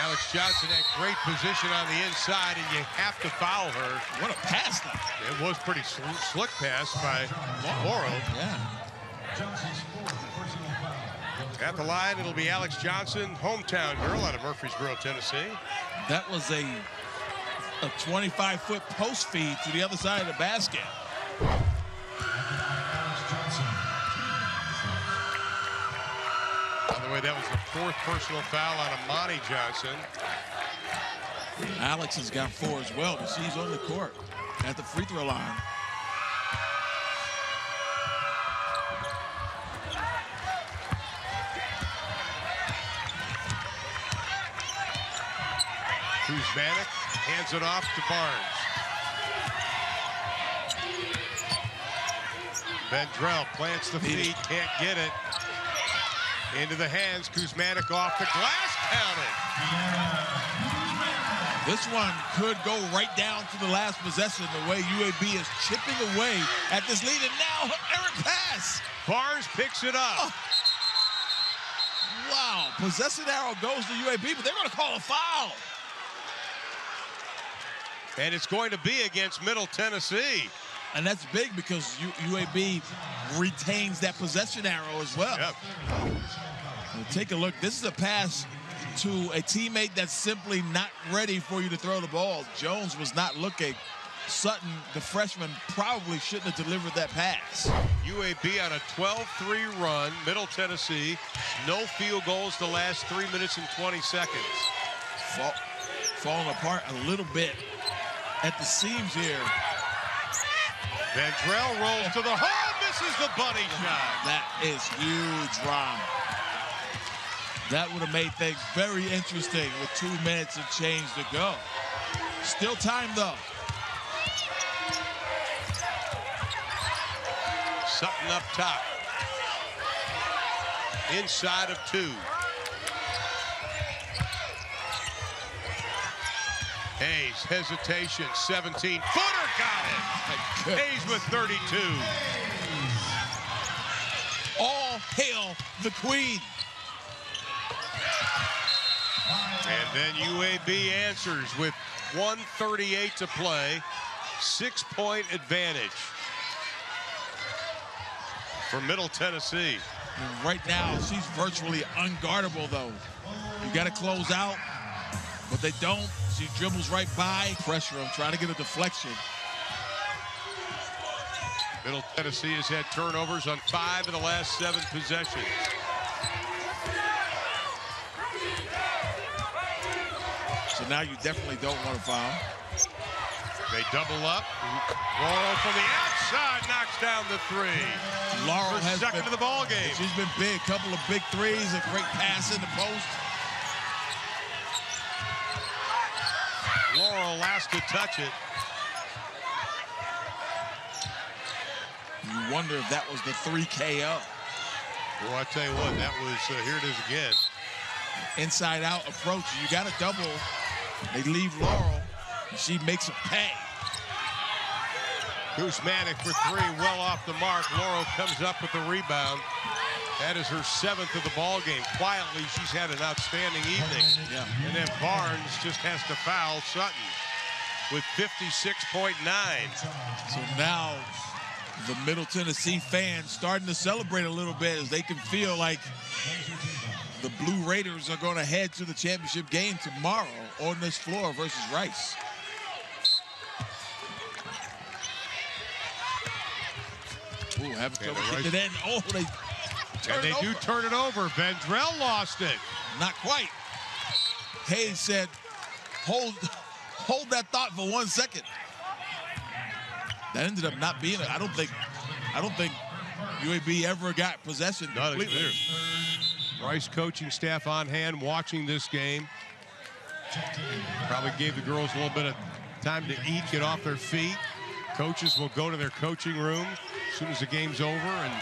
Alex Johnson had great position on the inside, and you have to foul her. What a pass, though. It was pretty slick pass by Morrow. Yeah. At the line, it'll be Alex Johnson, hometown girl out of Murfreesboro, Tennessee. That was a 25-foot post feed to the other side of the basket. By the way, that was the 4th personal foul on Amani Johnson. Alex has got 4 as well, but she's on the court at the free throw line. Kuzmatic hands it off to Barnes. Vendrell plants the feet, can't get it. Into the hands, Kuzmatic off the glass, counted. This one could go right down to the last possession, the way UAB is chipping away at this lead, and now Eric pass. Barnes picks it up. Oh. Wow, possession arrow goes to UAB, but they're going to call a foul. And it's going to be against Middle Tennessee. And that's big because UAB retains that possession arrow as well. Yep. Well, take a look. This is a pass to a teammate that's simply not ready for you to throw the ball. Jones was not looking. Sutton, the freshman, probably shouldn't have delivered that pass. UAB on a 12-3 run. Middle Tennessee, no field goals the last 3 minutes and 20 seconds. Falling apart a little bit at the seams here. Vendrell rolls to the hole, misses the bunny shot. That is huge, Ron. That would have made things very interesting with 2 minutes and change to go. Still time, though. Sutton up top. Inside of 2. Hayes, hesitation, 17-footer, got it. Hayes with 32. All hail the queen. And then UAB answers with 1:38 to play. 6-point advantage for Middle Tennessee. And right now, she's virtually unguardable, though. You got to close out, but they don't. She dribbles right by. Pressure them, trying to get a deflection. Middle Tennessee has had turnovers on 5 of the last 7 possessions. So now you definitely don't want to foul. They double up. Laurel from the outside knocks down the 3. Laurel has second been, of the ball game. She's been big. Couple of big threes, a great pass in the post. Laurel last to touch it. You wonder if that was the 3 KO. Well, I tell you what, that was, here it is again. Inside out approach. You got to double. They leave Laurel. And she makes it pay. Kuzmanik for 3, well off the mark. Laurel comes up with the rebound. That is her 7th of the ball game. Quietly, she's had an outstanding evening. Yeah. And then Barnes just has to foul Sutton with 56.9. So now the Middle Tennessee fans starting to celebrate a little bit as they can feel like the Blue Raiders are going to head to the championship game tomorrow on this floor versus Rice. Ooh, having trouble getting it in. Oh, they turn it over. do turn it over. Vendrell lost it. Not quite. Hayes said, hold that thought for 1 second. That ended up not being it. I don't think UAB ever got possession completely. Rice coaching staff on hand watching this game. Probably gave the girls a little bit of time to eat, get off their feet. Coaches will go to their coaching room as soon as the game's over. And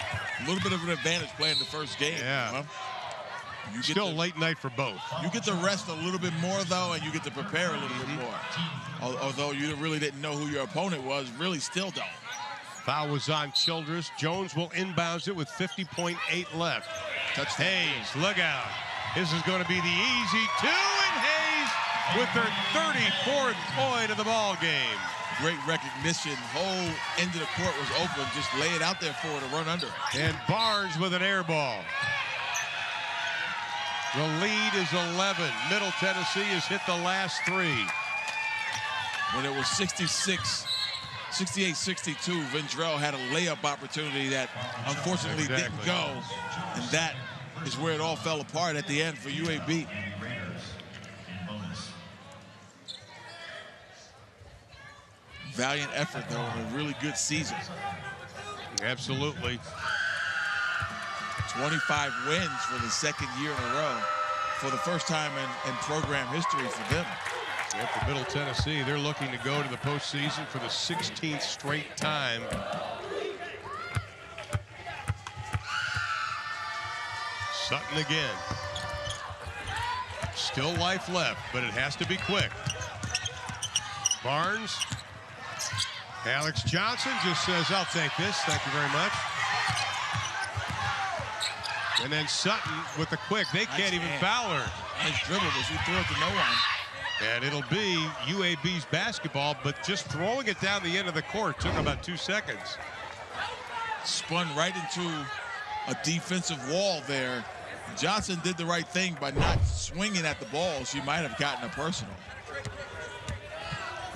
a little bit of an advantage playing the first game. Yeah. Well, you get still late night for both. You get to rest a little bit more, though, and you get to prepare a little bit more. Although you really didn't know who your opponent was, really still don't. Foul was on Childress. Jones will inbounds it with 50.8 left. Touchdown. Hayes, look out. This is going to be the easy 2, and Hayes with their 34th point of the ball game. Great recognition. Whole end of the court was open. Just lay it out there for her to run under it. And Barnes with an air ball. The lead is 11. Middle Tennessee has hit the last 3. When it was 68-62, Vendrell had a layup opportunity that unfortunately didn't go. And that is where it all fell apart at the end for UAB. Valiant effort, though, and a really good season. Absolutely. 25 wins for the second year in a row for the first time in program history for them. And for Middle Tennessee, they're looking to go to the postseason for the 16th straight time. Sutton again. Still life left, but it has to be quick. Barnes. Alex Johnson just says, I'll take this. Thank you very much. And then Sutton with the quick. They can't even foul her. Nice dribble, but she threw it to no one. And it'll be UAB's basketball, but just throwing it down the end of the court took about 2 seconds. Spun right into a defensive wall there. Johnson did the right thing by not swinging at the ball. She might have gotten a personal.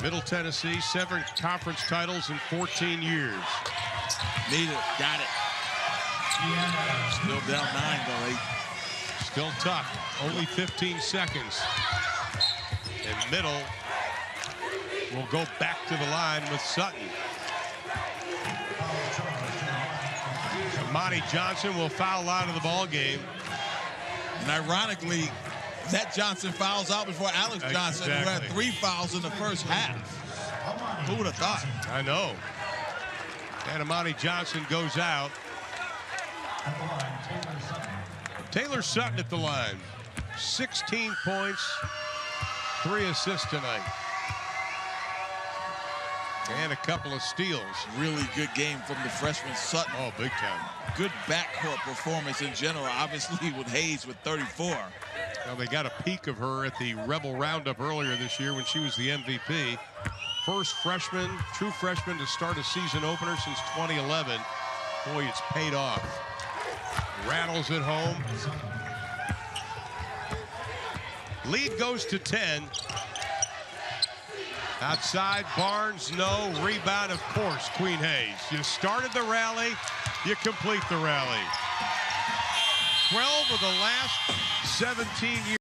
Middle Tennessee, 7 conference titles in 14 years. Need it, got it. Still down 9, though, 8. Still tough, only 15 seconds. And Middle will go back to the line with Sutton. Amani Johnson will foul out of the ball game. And ironically, Zach Johnson fouls out before Alex Johnson, who had 3 fouls in the first half. Who would have thought? I know. And Amani Johnson goes out. At the line, Taylor Sutton. Taylor Sutton at the line. 16 points, 3 assists tonight. And a couple of steals. Really good game from the freshman Sutton. Oh, big time. Good backcourt performance in general, obviously with Hayes with 34. Well, they got a peek of her at the Rebel Roundup earlier this year when she was the MVP. First freshman, true freshman to start a season opener since 2011. Boy, it's paid off. Rattles at home. Lead goes to 10. Outside, Barnes, no. Rebound, of course, Queen Hayes. You started the rally, you complete the rally. 12 of the last 17 years.